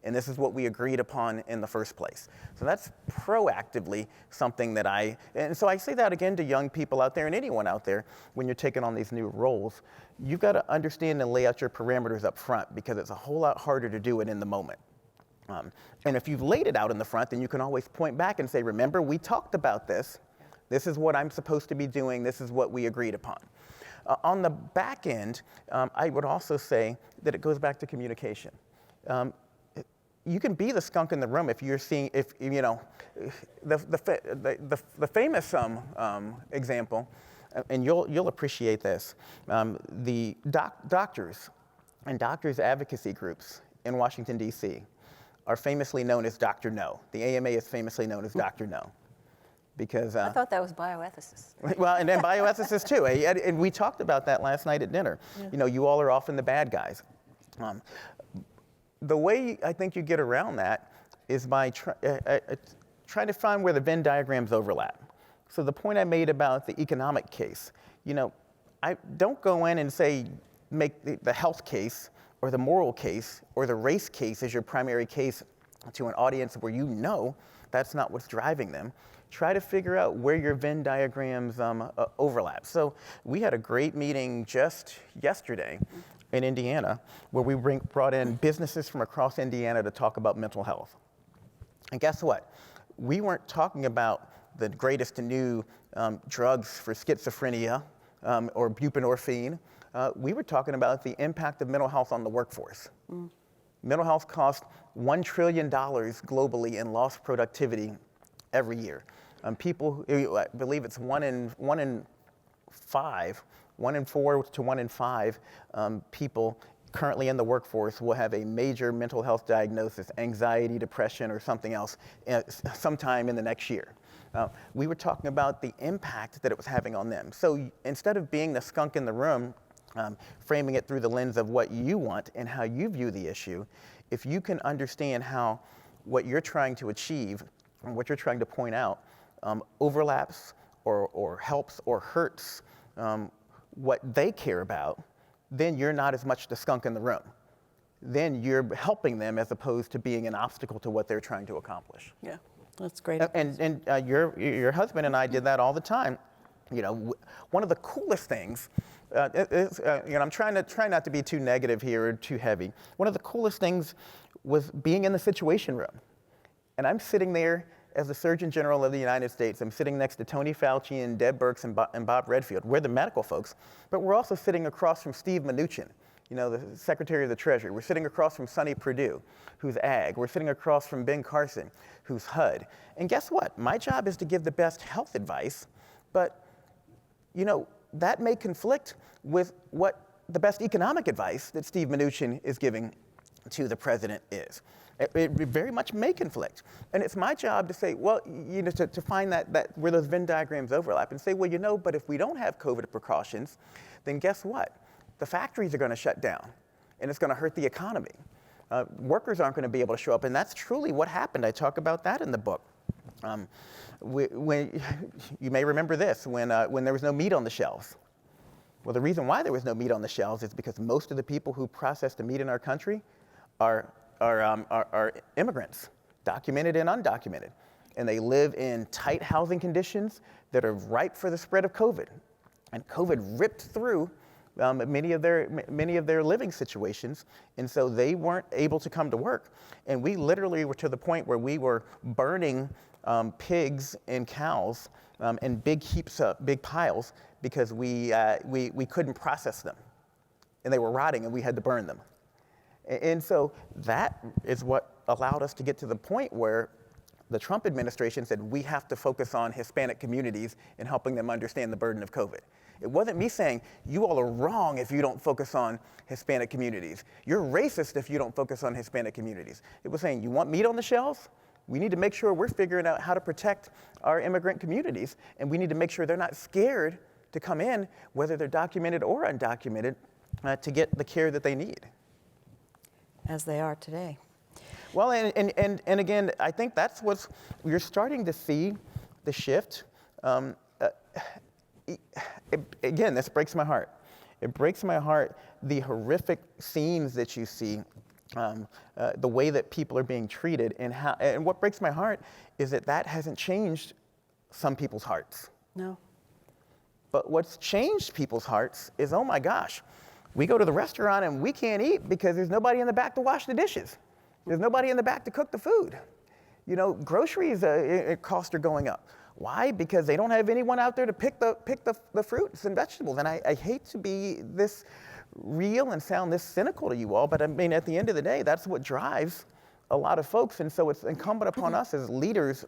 And this is what we agreed upon in the first place. So that's proactively something that and so I say that again to young people out there and anyone out there, when you're taking on these new roles, you've got to understand and lay out your parameters up front, because it's a whole lot harder to do it in the moment. And if you've laid it out in the front, then you can always point back and say, remember, we talked about this. This is what I'm supposed to be doing. This is what we agreed upon. On the back end, I would also say that it goes back to communication. You can be the skunk in the room if you're seeing, the famous example, and you'll appreciate this, the doctors and doctors advocacy groups in Washington, D.C. are famously known as Dr. No. The AMA is famously known as Dr. No. Because I thought that was bioethicists. Well, and then bioethicists too. And we talked about that last night at dinner. Yeah. You all are often the bad guys. The way I think you get around that is by trying to find where the Venn diagrams overlap. So the point I made about the economic case, I don't go in and say, make the health case or the moral case or the race case as your primary case to an audience where that's not what's driving them. Try to figure out where your Venn diagrams overlap. So we had a great meeting just yesterday in Indiana, where we brought in businesses from across Indiana to talk about mental health. And guess what? We weren't talking about the greatest new drugs for schizophrenia or buprenorphine. We were talking about the impact of mental health on the workforce. Mental health costs $1 trillion globally in lost productivity every year. People, I believe it's one in 4 to 1 in 5 people currently in the workforce will have a major mental health diagnosis, anxiety, depression, or something else, sometime in the next year. We were talking about the impact that it was having on them. So instead of being the skunk in the room, framing it through the lens of what you want and how you view the issue, if you can understand how what you're trying to achieve and what you're trying to point out overlaps or helps or hurts what they care about, then you're not as much the skunk in the room. Then you're helping them as opposed to being an obstacle to what they're trying to accomplish. Yeah, that's great. And your husband and I did that all the time. One of the coolest things, I'm trying not to be too negative here or too heavy. One of the coolest things was being in the Situation Room. And I'm sitting there as the Surgeon General of the United States. I'm sitting next to Tony Fauci and Deb Birx and Bob Redfield. We're the medical folks, but we're also sitting across from Steve Mnuchin, the Secretary of the Treasury. We're sitting across from Sonny Perdue, who's Ag. We're sitting across from Ben Carson, who's HUD. And guess what? My job is to give the best health advice, but that may conflict with what the best economic advice that Steve Mnuchin is giving to the president is. It very much may conflict. And it's my job to say, well, to find that where those Venn diagrams overlap and say, well, but if we don't have COVID precautions, then guess what? The factories are going to shut down, and it's going to hurt the economy. Workers aren't going to be able to show up, and that's truly what happened. I talk about that in the book. When you may remember this, when there was no meat on the shelves. Well, the reason why there was no meat on the shelves is because most of the people who process the meat in our country are immigrants, documented and undocumented. And they live in tight housing conditions that are ripe for the spread of COVID. And COVID ripped through many of their living situations, and so they weren't able to come to work. And we literally were to the point where we were burning pigs and cows in big heaps, big piles, because we couldn't process them, and they were rotting, and we had to burn them. And so that is what allowed us to get to the point where the Trump administration said we have to focus on Hispanic communities and helping them understand the burden of COVID. It wasn't me saying, you all are wrong if you don't focus on Hispanic communities. You're racist if you don't focus on Hispanic communities. It was saying, you want meat on the shelves? We need to make sure we're figuring out how to protect our immigrant communities, and we need to make sure they're not scared to come in, whether they're documented or undocumented, to get the care that they need. As they are today. Well, and again, I think that's what you're starting to see, the shift. Again, this breaks my heart. It breaks my heart, the horrific scenes that you see, the way that people are being treated, and what breaks my heart is that hasn't changed some people's hearts. No. But what's changed people's hearts is, oh my gosh, we go to the restaurant and we can't eat because there's nobody in the back to wash the dishes. There's nobody in the back to cook the food. You know, groceries costs are going up. Why? Because they don't have anyone out there to pick the fruits and vegetables. And I hate to be this real and sound this cynical to you all, but I mean, at the end of the day, that's what drives a lot of folks. And so it's incumbent upon us as leaders,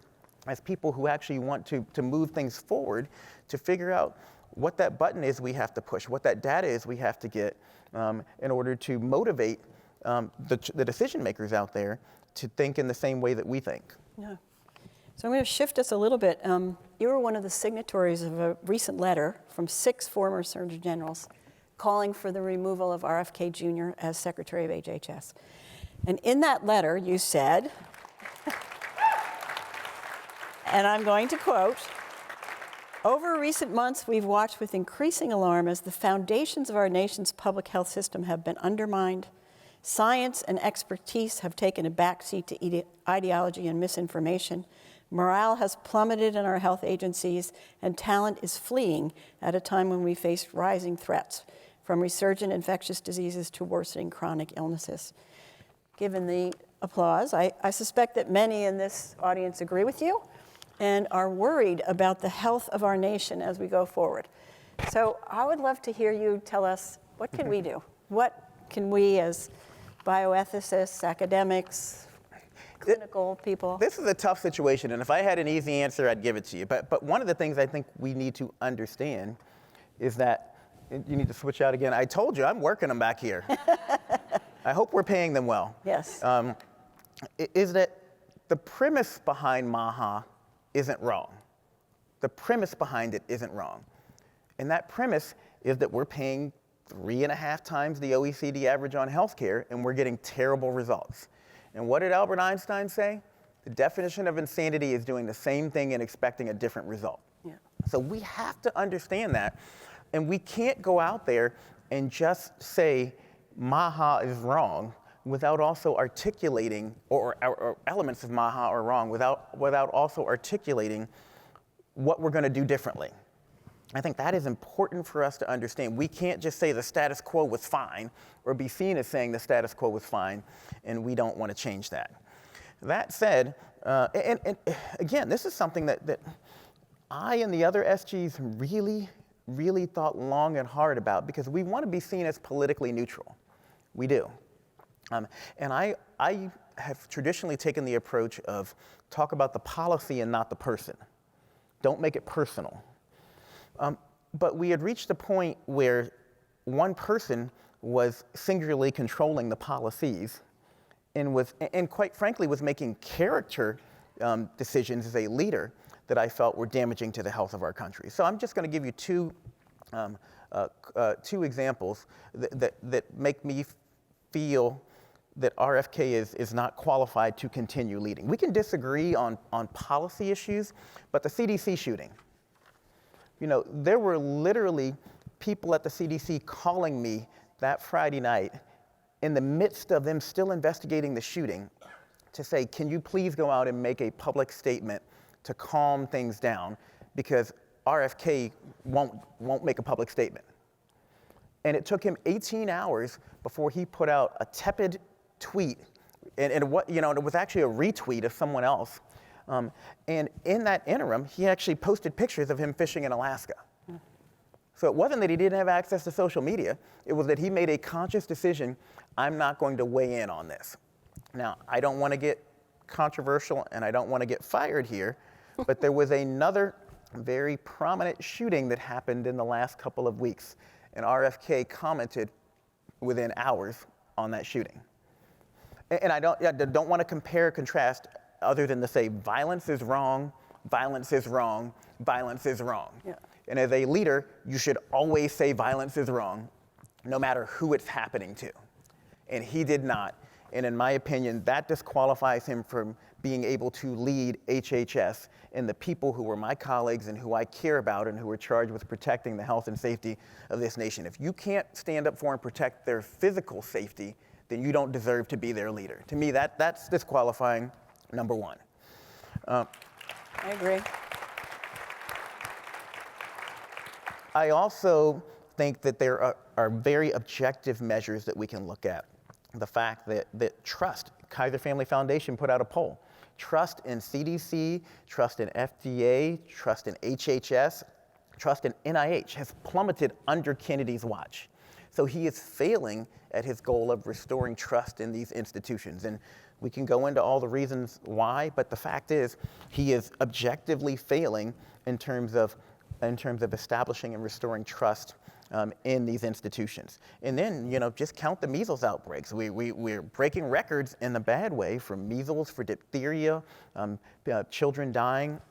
as people who actually want to move things forward, to figure out what that button is we have to push, what that data is we have to get in order to motivate the decision makers out there to think in the same way that we think. Yeah. So I'm going to shift us a little bit. You were one of the signatories of a recent letter from 6 former Surgeon Generals calling for the removal of RFK Jr. as Secretary of HHS. And in that letter, you said, and I'm going to quote, "Over recent months, we've watched with increasing alarm as the foundations of our nation's public health system have been undermined. Science and expertise have taken a backseat to ideology and misinformation. Morale has plummeted in our health agencies, and talent is fleeing at a time when we face rising threats, from resurgent infectious diseases to worsening chronic illnesses." Given the applause, I suspect that many in this audience agree with you and are worried about the health of our nation as we go forward. So I would love to hear you tell us, what can we do? What can we as bioethicists, academics, clinical people? This is a tough situation, and if I had an easy answer, I'd give it to you. But one of the things I think we need to understand is that, you need to switch out again. I told you, I'm working them back here. I hope we're paying them well. Yes. Is that the premise behind MAHA isn't wrong. The premise behind it isn't wrong. And that premise is that we're paying 3.5 times the OECD average on healthcare, and we're getting terrible results. And what did Albert Einstein say? The definition of insanity is doing the same thing and expecting a different result. Yeah. So we have to understand that, and we can't go out there and just say MAHA is wrong without also articulating, or elements of MAHA are wrong, without also articulating what we're going to do differently. I think that is important for us to understand. We can't just say the status quo was fine, or be seen as saying the status quo was fine, and we don't want to change that. That said, and again, this is something that I and the other SGs really thought long and hard about, because we want to be seen as politically neutral. We do. And I have traditionally taken the approach of talk about the policy and not the person. Don't make it personal. But we had reached a point where one person was singularly controlling the policies and quite frankly was making character decisions as a leader that I felt were damaging to the health of our country. So I'm just going to give you two examples that make me feel that RFK is not qualified to continue leading. We can disagree on policy issues, but the CDC shooting, you know, there were literally people at the CDC calling me that Friday night in the midst of them still investigating the shooting to say, can you please go out and make a public statement to calm things down, because RFK won't make a public statement. And it took him 18 hours before he put out a tepid tweet, and it was actually a retweet of someone else. And in that interim, he actually posted pictures of him fishing in Alaska. So it wasn't that he didn't have access to social media, it was that he made a conscious decision, I'm not going to weigh in on this. Now, I don't want to get controversial, and I don't want to get fired here, but there was another very prominent shooting that happened in the last couple of weeks, and RFK commented within hours on that shooting. And I don't want to compare or contrast other than to say violence is wrong, violence is wrong, violence is wrong. Yeah. And as a leader, you should always say violence is wrong, no matter who it's happening to. And he did not. And in my opinion, that disqualifies him from being able to lead HHS and the people who were my colleagues and who I care about and who are charged with protecting the health and safety of this nation. If you can't stand up for and protect their physical safety, then you don't deserve to be their leader. To me, that's disqualifying, number one. I agree. I also think that there are very objective measures that we can look at. The fact that trust, Kaiser Family Foundation put out a poll, trust in CDC, trust in FDA, trust in HHS, trust in NIH has plummeted under Kennedy's watch. So he is failing at his goal of restoring trust in these institutions. And we can go into all the reasons why, but the fact is he is objectively failing in terms of establishing and restoring trust in these institutions. And then, just count the measles outbreaks. We're breaking records in a bad way for measles, for diphtheria, children dying.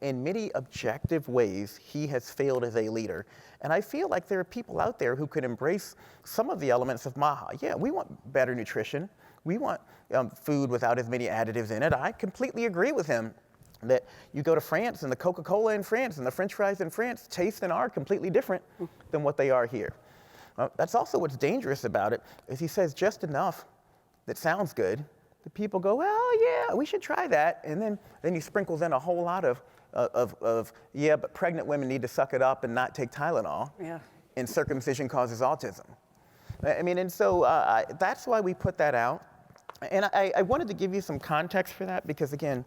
In many objective ways, he has failed as a leader. And I feel like there are people out there who could embrace some of the elements of MAHA. Yeah, we want better nutrition. We want food without as many additives in it. I completely agree with him that you go to France and the Coca-Cola in France and the French fries in France taste and are completely different than what they are here. That's also what's dangerous about it, is he says just enough that sounds good. The people go, well, yeah, we should try that. And then he sprinkles in a whole lot of yeah, but pregnant women need to suck it up and not take Tylenol. Yeah. And circumcision causes autism. I mean, and so that's why we put that out. And I wanted to give you some context for that because, again,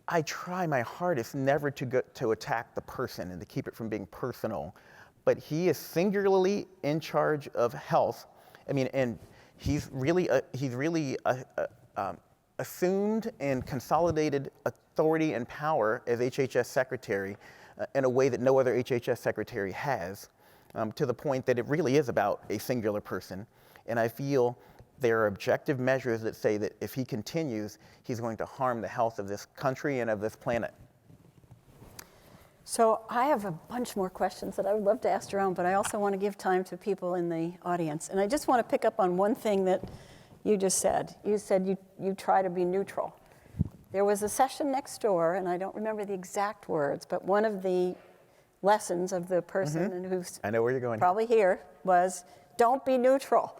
I try my hardest never to attack the person and to keep it from being personal. But he is singularly in charge of health. I mean, and he's really assumed and consolidated authority and power as HHS secretary in a way that no other HHS secretary has, to the point that it really is about a singular person. And I feel there are objective measures that say that if he continues, he's going to harm the health of this country and of this planet. So I have a bunch more questions that I would love to ask Jerome, but I also want to give time to people in the audience. And I just want to pick up on one thing that you just said. You said you try to be neutral. There was a session next door, and I don't remember the exact words, but one of the lessons of the person and who's I know where you're going. Probably here was, don't be neutral.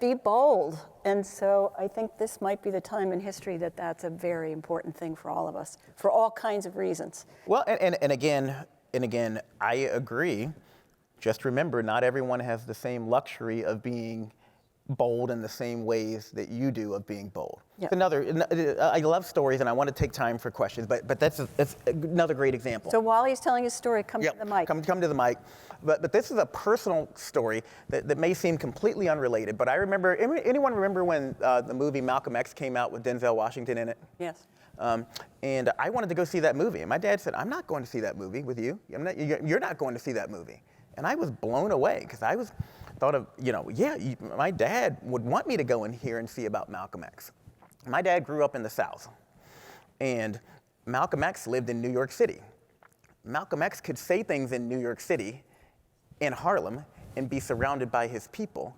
Be bold. And so I think this might be the time in history that that's a very important thing for all of us, for all kinds of reasons. Well, and again, I agree. Just remember, not everyone has the same luxury of being bold in the same ways that you do of being bold. Yep. I love stories and I want to take time for questions, but that's another great example. So while he's telling his story, come to the mic. Come to the mic. But this is a personal story that may seem completely unrelated, but I remember, anyone remember when the movie Malcolm X came out with Denzel Washington in it? Yes. And I wanted to go see that movie. And my dad said, I'm not going to see that movie with you. You're not going to see that movie. And I was blown away because thought of, my dad would want me to go in here and see about Malcolm X. My dad grew up in the South, and Malcolm X lived in New York City. Malcolm X could say things in New York City, in Harlem, and be surrounded by his people.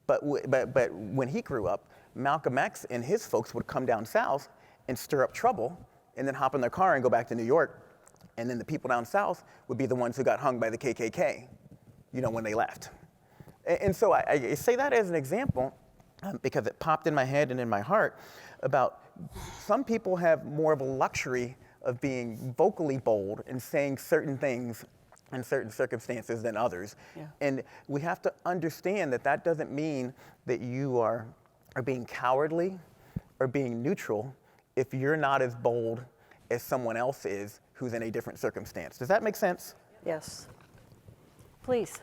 But when he grew up, Malcolm X and his folks would come down south and stir up trouble, and then hop in their car and go back to New York. And then the people down south would be the ones who got hung by the KKK, when they left. And so I say that as an example because it popped in my head and in my heart about some people have more of a luxury of being vocally bold and saying certain things in certain circumstances than others. Yeah. And we have to understand that doesn't mean that you are being cowardly or being neutral if you're not as bold as someone else is who's in a different circumstance. Does that make sense? Yes. Please,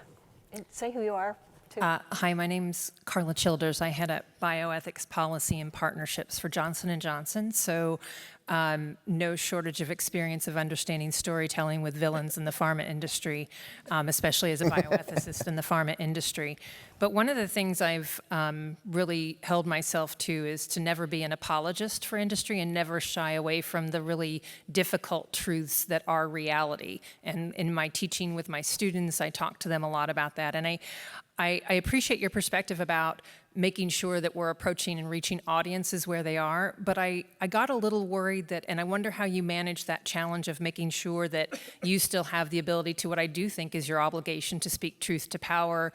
and say who you are. Hi, my name's Carla Childers. I had a bioethics policy and partnerships for Johnson & Johnson. So no shortage of experience of understanding storytelling with villains in the pharma industry, especially as a bioethicist in the pharma industry. But one of the things I've really held myself to is to never be an apologist for industry and never shy away from the really difficult truths that are reality. And in my teaching with my students, I talk to them a lot about that. And I appreciate your perspective about making sure that we're approaching and reaching audiences where they are, but I got a little worried that, and I wonder how you manage that challenge of making sure that you still have the ability to what I do think is your obligation to speak truth to power,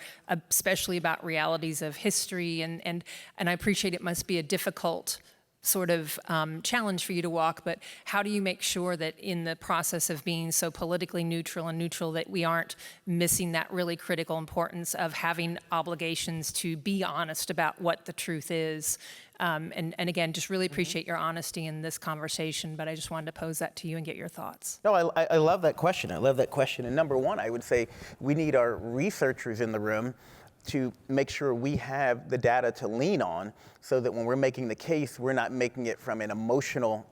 especially about realities of history, and I appreciate it must be a difficult sort of challenge for you to walk, but how do you make sure that in the process of being so politically neutral and neutral that we aren't missing that really critical importance of having obligations to be honest about what the truth is? And again, just really appreciate your honesty in this conversation, but I just wanted to pose that to you and get your thoughts. No, I love that question. I love that question. And number one, I would say we need our researchers in the room to make sure we have the data to lean on so that when we're making the case, we're not making it from an emotional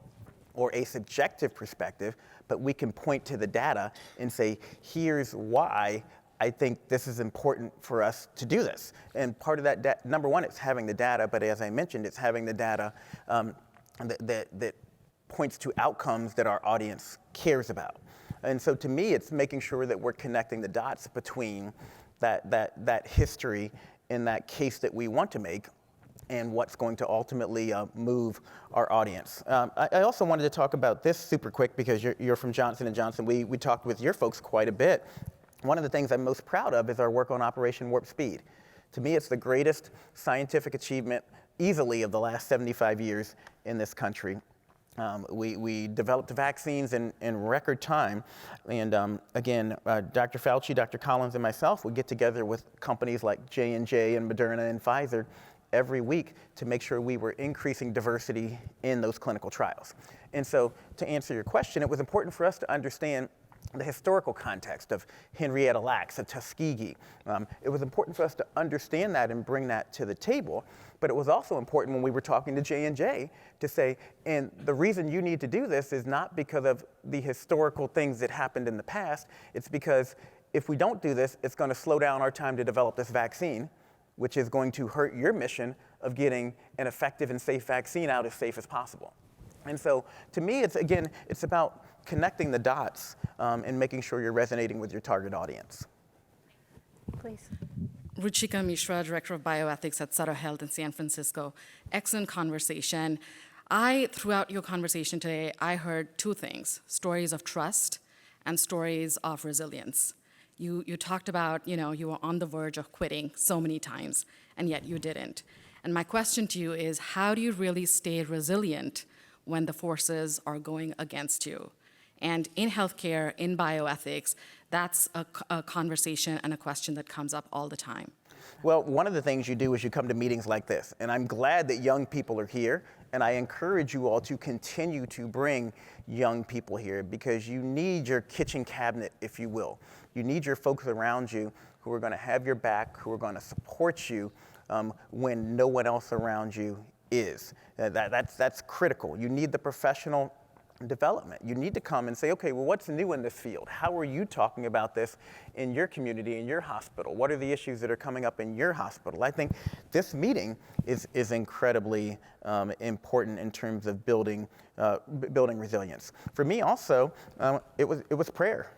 or a subjective perspective, but we can point to the data and say, here's why I think this is important for us to do this. And part of that, number one, it's having the data, but as I mentioned, it's having the data that points to outcomes that our audience cares about. And so to me, it's making sure that we're connecting the dots between that history in that case that we want to make and what's going to ultimately move our audience. I also wanted to talk about this super quick because you're from Johnson & Johnson. We talked with your folks quite a bit. One of the things I'm most proud of is our work on Operation Warp Speed. To me, it's the greatest scientific achievement easily of the last 75 years in this country. We developed vaccines in record time. And again, Dr. Fauci, Dr. Collins, and myself would get together with companies like J&J and Moderna and Pfizer every week to make sure we were increasing diversity in those clinical trials. And so to answer your question, it was important for us to understand the historical context of Henrietta Lacks, of Tuskegee. It was important for us to understand that and bring that to the table. But it was also important when we were talking to J&J to say, and the reason you need to do this is not because of the historical things that happened in the past. It's because if we don't do this, it's going to slow down our time to develop this vaccine, which is going to hurt your mission of getting an effective and safe vaccine out as safe as possible. And so to me, it's about connecting the dots and making sure you're resonating with your target audience. Please. Ruchika Mishra, Director of Bioethics at Sutter Health in San Francisco. Excellent conversation. Throughout your conversation today, I heard two things: stories of trust and stories of resilience. You talked about, you were on the verge of quitting so many times, and yet you didn't. And my question to you is, how do you really stay resilient when the forces are going against you? And in healthcare, in bioethics, that's a conversation and a question that comes up all the time. Well, one of the things you do is you come to meetings like this, and I'm glad that young people are here, and I encourage you all to continue to bring young people here because you need your kitchen cabinet, if you will. You need your folks around you who are going to have your back, who are going to support you when no one else around you is. That's critical. You need the professional development. You need to come and say, okay, well, what's new in this field? How are you talking about this in your community, in your hospital? What are the issues that are coming up in your hospital? I think this meeting is incredibly important in terms of building resilience. For me also, it was prayer.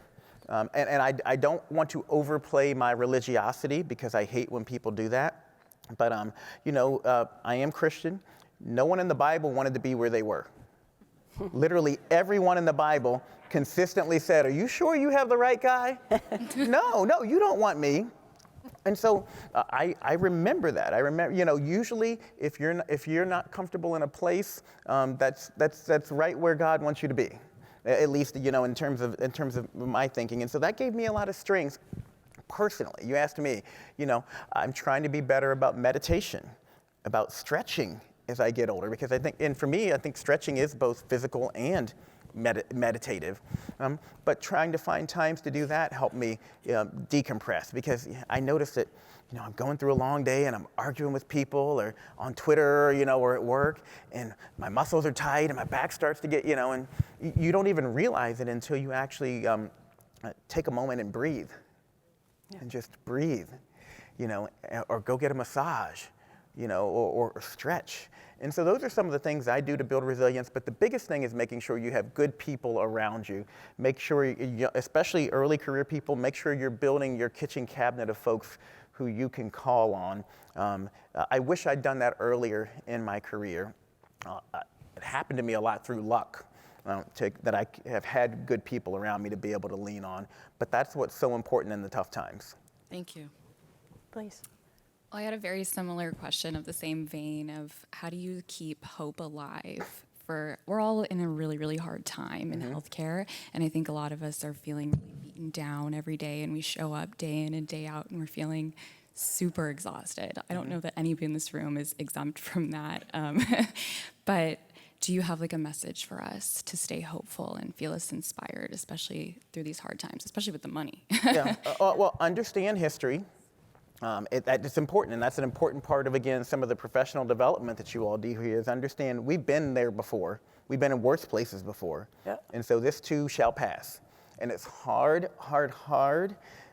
And I don't want to overplay my religiosity because I hate when people do that. But, I am Christian. No one in the Bible wanted to be where they were. Literally everyone in the Bible consistently said, are you sure you have the right guy? No, you don't want me. And so I remember that. I remember, usually if you're not comfortable in a place, that's right where God wants you to be. At least, in terms of my thinking. And so that gave me a lot of strength personally. You asked me, I'm trying to be better about meditation, about stretching as I get older, because I think stretching is both physical and meditative. But trying to find times to do that helped me decompress, because I noticed that I'm going through a long day and I'm arguing with people or on Twitter, or at work, and my muscles are tight and my back starts to get, and you don't even realize it until you actually take a moment and breathe. And just breathe, or go get a massage, or stretch. And so those are some of the things I do to build resilience, but the biggest thing is making sure you have good people around you. Make sure, especially early career people, make sure you're building your kitchen cabinet of folks who you can call on. I wish I'd done that earlier in my career. It happened to me a lot through luck. That I have had good people around me to be able to lean on. But that's what's so important in the tough times. Thank you. Please. Well, I had a very similar question of the same vein of how do you keep hope alive? We're all in a really, really hard time in healthcare, and I think a lot of us are feeling really beaten down every day, and we show up day in and day out, and we're feeling super exhausted. I don't know that anybody in this room is exempt from that, but do you have like a message for us to stay hopeful and feel us inspired, especially through these hard times, especially with the money? Yeah. Well, understand history. It's important, and that's an important part of, again, some of the professional development that you all do here, is understand we've been there before. We've been in worse places before. Yeah. And so this too shall pass. And it's hard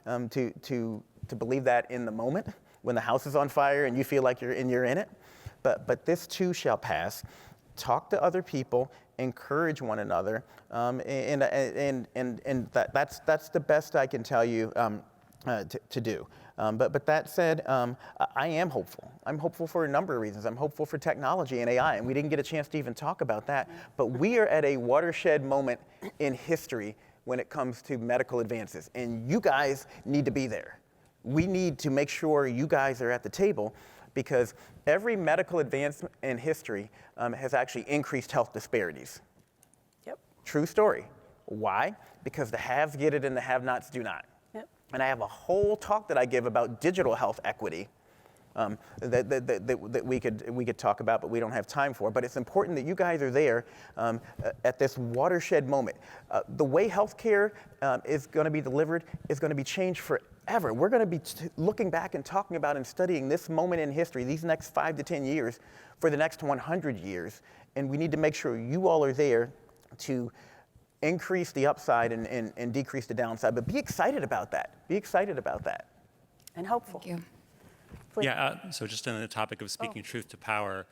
to believe that in the moment when the house is on fire and you feel like you're in it. But this too shall pass. Talk to other people, encourage one another, and that's the best I can tell you to do. But that said, I am hopeful. I'm hopeful for a number of reasons. I'm hopeful for technology and AI, and we didn't get a chance to even talk about that. But we are at a watershed moment in history when it comes to medical advances, and you guys need to be there. We need to make sure you guys are at the table, because every medical advance in history has actually increased health disparities. Yep. True story. Why? Because the haves get it and the have-nots do not. Yep. And I have a whole talk that I give about digital health equity that we could talk about, but we don't have time for. But it's important that you guys are there at this watershed moment. The way healthcare is going to be delivered is going to be changed forever. We're going to be looking back and talking about and studying this moment in history, these next 5 to 10 years, for the next 100 years. And we need to make sure you all are there to increase the upside and decrease the downside. But be excited about that. Be excited about that. And hopeful. Thank you. Please. Yeah, so just on the topic of speaking truth to power,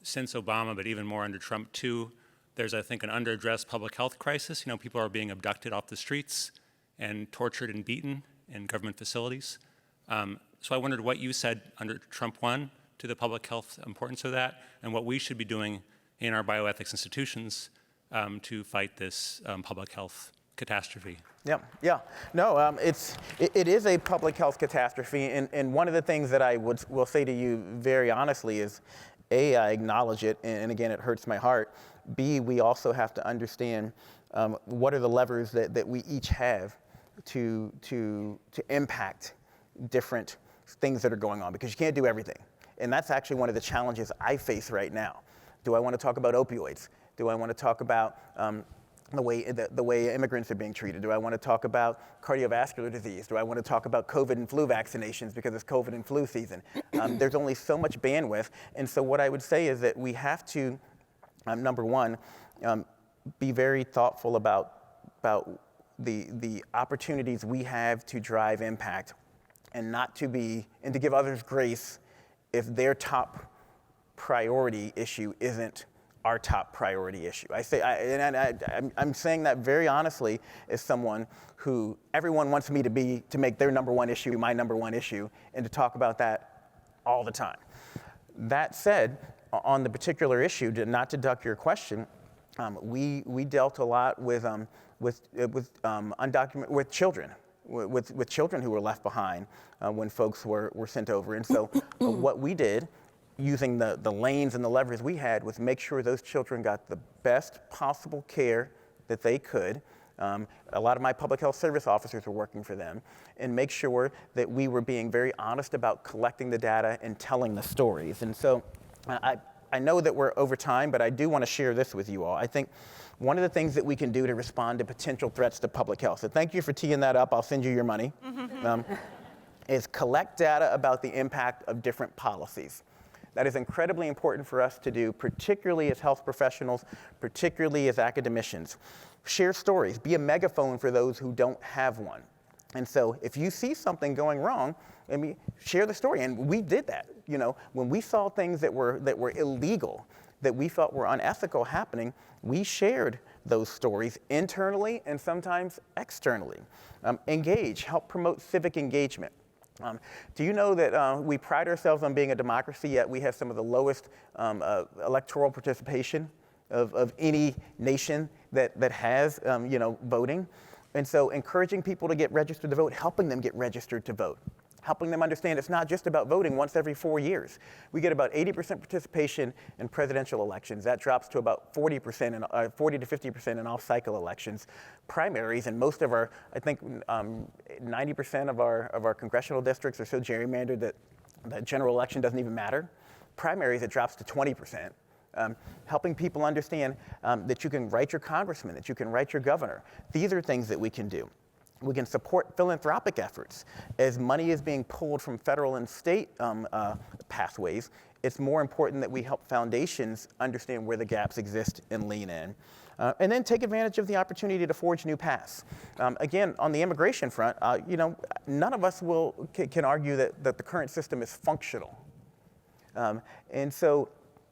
since Obama, but even more under Trump too, there's, I think, an underaddressed public health crisis. People are being abducted off the streets and tortured and beaten in government facilities. So I wondered what you said under Trump 1 to the public health importance of that, and what we should be doing in our bioethics institutions to fight this public health catastrophe. Yeah. No, it is a public health catastrophe, and one of the things that I will say to you very honestly is, A, I acknowledge it, and again, it hurts my heart. B, we also have to understand what are the levers that we each have to impact different things that are going on, because you can't do everything. And that's actually one of the challenges I face right now. Do I want to talk about opioids? Do I want to talk about the way immigrants are being treated? Do I want to talk about cardiovascular disease? Do I want to talk about COVID and flu vaccinations because it's COVID and flu season? There's only so much bandwidth. And so what I would say is that we have to, number one, be very thoughtful about the opportunities we have to drive impact, and to give others grace if their top priority issue isn't our top priority issue. I'm saying that very honestly as someone who everyone wants me to make their number one issue my number one issue, and to talk about that all the time. That said, on the particular issue, not to duck your question, we dealt a lot with children, with children who were left behind when folks were sent over. And so what we did, using the lanes and the levers we had, was make sure those children got the best possible care that they could. A lot of my public health service officers were working for them, and make sure that we were being very honest about collecting the data and telling the stories. And so I know that we're over time, but I do want to share this with you all. I think one of the things that we can do to respond to potential threats to public health, so thank you for teeing that up, I'll send you your money, is collect data about the impact of different policies. That is incredibly important for us to do, particularly as health professionals, particularly as academicians. Share stories, be a megaphone for those who don't have one. And so if you see something going wrong, I mean, share the story. And we did that. You know, when we saw things that were illegal, that we felt were unethical happening, we shared those stories internally and sometimes externally. Engage, help promote civic engagement. Do you know that we pride ourselves on being a democracy, yet we have some of the lowest electoral participation of any nation that has voting? And so encouraging people to get registered to vote, helping them get registered to vote, helping them understand it's not just about voting once every 4 years. We get about 80% participation in presidential elections. That drops to about 40% 40 to 50% in off-cycle elections. Primaries, and most of our, I think 90% of our congressional districts are so gerrymandered that the general election doesn't even matter. Primaries, it drops to 20%. Helping people understand that you can write your congressman, that you can write your governor. These are things that we can do. We can support philanthropic efforts. As money is being pulled from federal and state pathways, it's more important that we help foundations understand where the gaps exist and lean in. And then take advantage of the opportunity to forge new paths. Again, on the immigration front, none of us can argue that the current system is functional. And so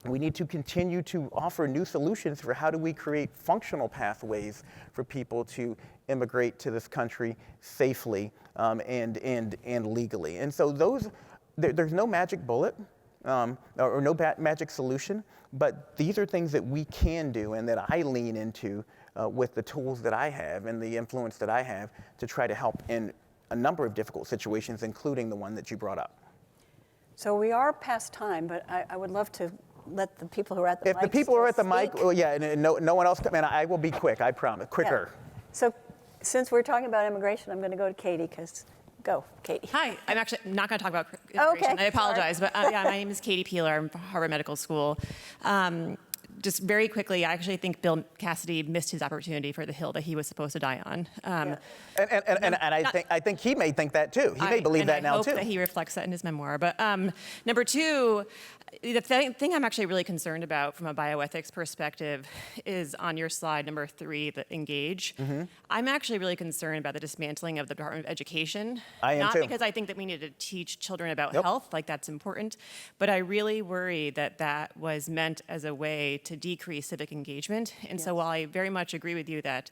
we need to continue to offer new solutions for how do we create functional pathways for people to immigrate to this country safely and legally. And so there's no magic bullet or no magic solution, but these are things that we can do and that I lean into with the tools that I have and the influence that I have to try to help in a number of difficult situations, including the one that you brought up. So we are past time, but I would love to let the people who are at the mic. If the people are at the speak. mic, well, yeah, and no one else come in, I will be quick, I promise, quicker. Yeah. So since we're talking about immigration, I'm going to go to Katie, because go, Katie. Hi, I'm actually not going to talk about immigration. Okay, I apologize, but yeah, my name is Katie Peeler. I'm from Harvard Medical School. Just very quickly, I actually think Bill Cassidy missed his opportunity for the hill that he was supposed to die on. And I think he may think that too. He may believe that now too. I hope that he reflects that in his memoir. But number two, the thing I'm actually really concerned about from a bioethics perspective is on your slide number 3, the engage. Mm-hmm. I'm actually really concerned about the dismantling of the Department of Education. I am Not too. because I think that we need to teach children about health, like that's important, but I really worry that that was meant as a way to decrease civic engagement. And so while I very much agree with you that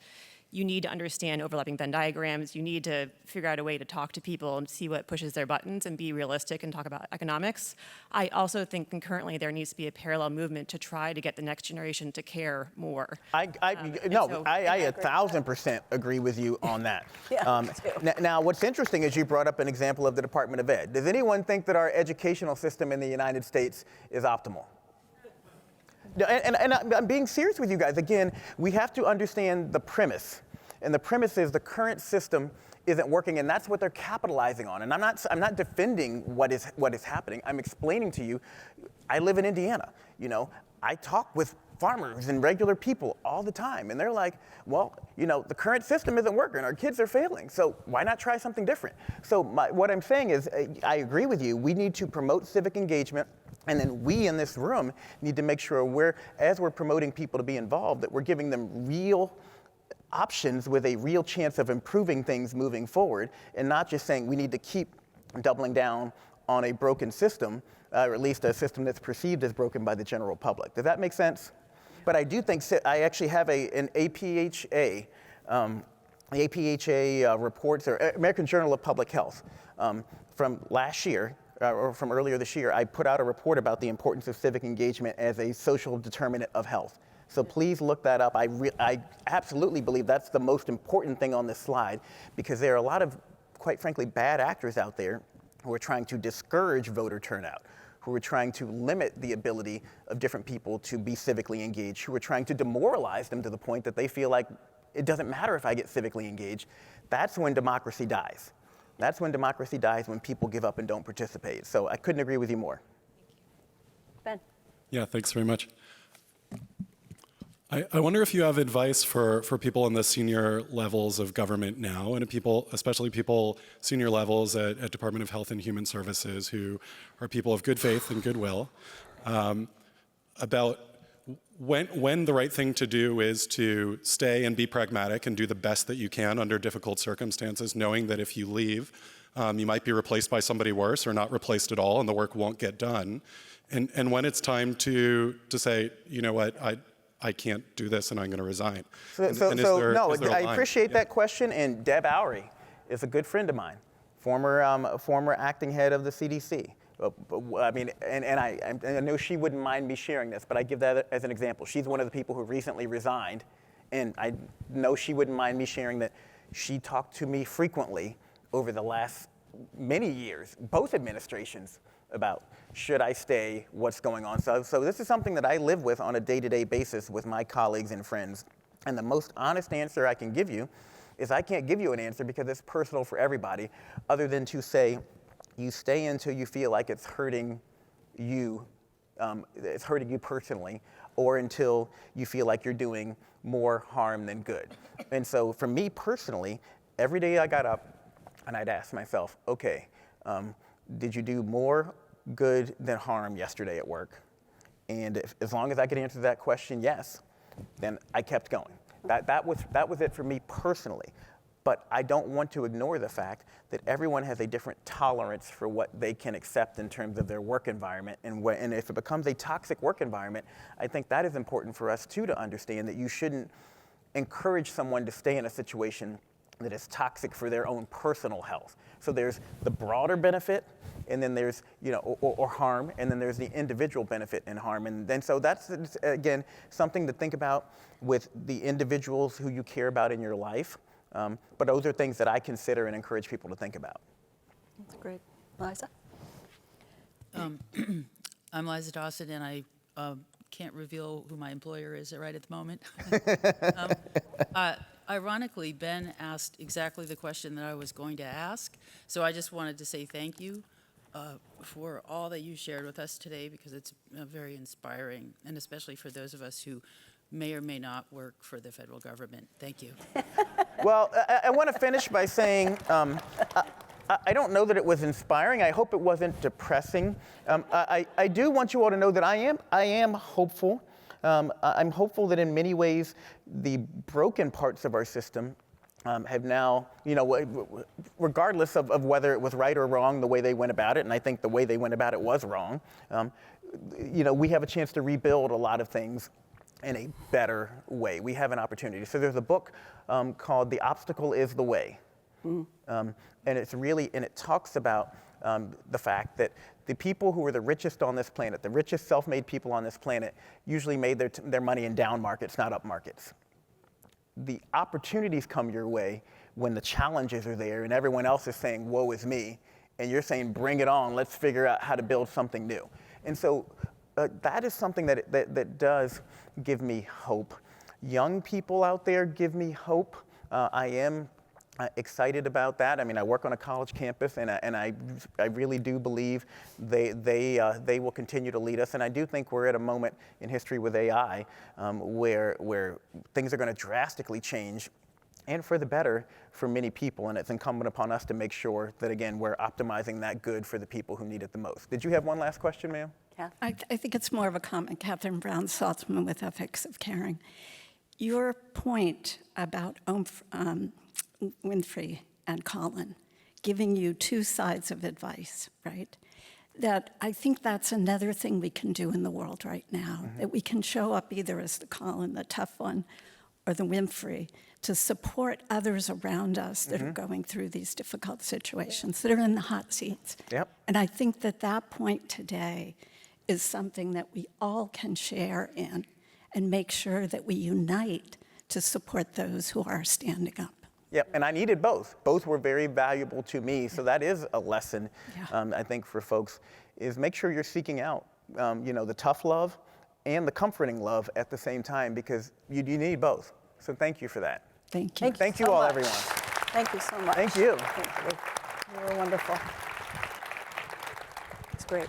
you need to understand overlapping Venn diagrams, you need to figure out a way to talk to people and see what pushes their buttons and be realistic and talk about economics, I also think concurrently there needs to be a parallel movement to try to get the next generation to care more. I 1,000% agree with you on that. Yeah, me too. Now, what's interesting is you brought up an example of the Department of Ed. Does anyone think that our educational system in the United States is optimal? And I'm being serious with you guys. Again, we have to understand the premise. And the premise is the current system isn't working, and that's what they're capitalizing on. And I'm not defending what is happening. I'm explaining to you, I live in Indiana. I talk with farmers and regular people all the time, and they're like, well, the current system isn't working. Our kids are failing, so why not try something different? So what I'm saying is, I agree with you. We need to promote civic engagement. And then we in this room need to make sure as we're promoting people to be involved, that we're giving them real options with a real chance of improving things moving forward, and not just saying we need to keep doubling down on a broken system, or at least a system that's perceived as broken by the general public. Does that make sense? But I do think I actually have an APHA, reports, or American Journal of Public Health, from last year, or from earlier this year. I put out a report about the importance of civic engagement as a social determinant of health. So please look that up. I absolutely believe that's the most important thing on this slide, because there are a lot of, quite frankly, bad actors out there who are trying to discourage voter turnout, who are trying to limit the ability of different people to be civically engaged, who are trying to demoralize them to the point that they feel like it doesn't matter if I get civically engaged. That's when democracy dies. That's when democracy dies, when people give up and don't participate. So I couldn't agree with you more. Ben. Yeah, thanks very much. I wonder if you have advice for people in the senior levels of government now, and people, especially people senior levels at Department of Health and Human Services who are people of good faith and goodwill, about when the right thing to do is to stay and be pragmatic and do the best that you can under difficult circumstances, knowing that if you leave, you might be replaced by somebody worse or not replaced at all and the work won't get done. And when it's time to say, you know what, I can't do this and I'm going to resign. I appreciate that question, and Deb Oury is a good friend of mine, former acting head of the CDC. I mean, and I know she wouldn't mind me sharing this, but I give that as an example. She's one of the people who recently resigned, and I know she wouldn't mind me sharing that she talked to me frequently over the last many years, both administrations, about should I stay, what's going on. So this is something that I live with on a day-to-day basis with my colleagues and friends. And the most honest answer I can give you is I can't give you an answer because it's personal for everybody, other than to say, you stay until you feel like it's hurting you personally, or until you feel like you're doing more harm than good. And so for me personally, every day I got up and I'd ask myself, okay, did you do more good than harm yesterday at work? And as long as I could answer that question, yes, then I kept going. That was it for me personally. But I don't want to ignore the fact that everyone has a different tolerance for what they can accept in terms of their work environment. And if it becomes a toxic work environment, I think that is important for us too to understand that you shouldn't encourage someone to stay in a situation that is toxic for their own personal health. So there's the broader benefit, and then there's, or harm, and then there's the individual benefit and harm. And then so that's, again, something to think about with the individuals who you care about in your life. But those are things that I consider and encourage people to think about. That's great. Liza? I'm Liza Dawson, and I can't reveal who my employer is right at the moment. Ironically, Ben asked exactly the question that I was going to ask, so I just wanted to say thank you for all that you shared with us today, because it's very inspiring, and especially for those of us who may or may not work for the federal government. Thank you. Well, I want to finish by saying I don't know that it was inspiring. I hope it wasn't depressing. I do want you all to know that I am hopeful. I'm hopeful that in many ways the broken parts of our system have now, regardless of whether it was right or wrong the way they went about it, and I think the way they went about it was wrong, we have a chance to rebuild a lot of things in a better way. We have an opportunity. So there's a book called The Obstacle is the Way. And it talks about the fact that the people who were the richest on this planet, the richest self-made people on this planet, usually made their money in down markets, not up markets. The opportunities come your way when the challenges are there and everyone else is saying, woe is me, and you're saying, bring it on, let's figure out how to build something new. And so that is something that does give me hope. Young people out there give me hope. I am excited about that. I mean, I work on a college campus, and I really do believe they will continue to lead us. And I do think we're at a moment in history with AI where things are going to drastically change, and for the better for many people. And it's incumbent upon us to make sure that, again, we're optimizing that good for the people who need it the most. Did you have one last question, ma'am? I think it's more of a comment. Catherine Brown Saltzman with Ethics of Caring. Your point about Winfrey and Colin giving you two sides of advice, right? That I think that's another thing we can do in the world right now, that we can show up either as the Colin, the tough one, or the Winfrey, to support others around us that are going through these difficult situations, that are in the hot seats. Yep. And I think that point today is something that we all can share in and make sure that we unite to support those who are standing up. Yep, and I needed both. Both were very valuable to me, so that is a lesson, I think, for folks, is make sure you're seeking out, the tough love and the comforting love at the same time, because you need both. So thank you for that. Thank you. Thank you all, everyone. Thank you so much. Thank you. Thank you. You were wonderful. It's great.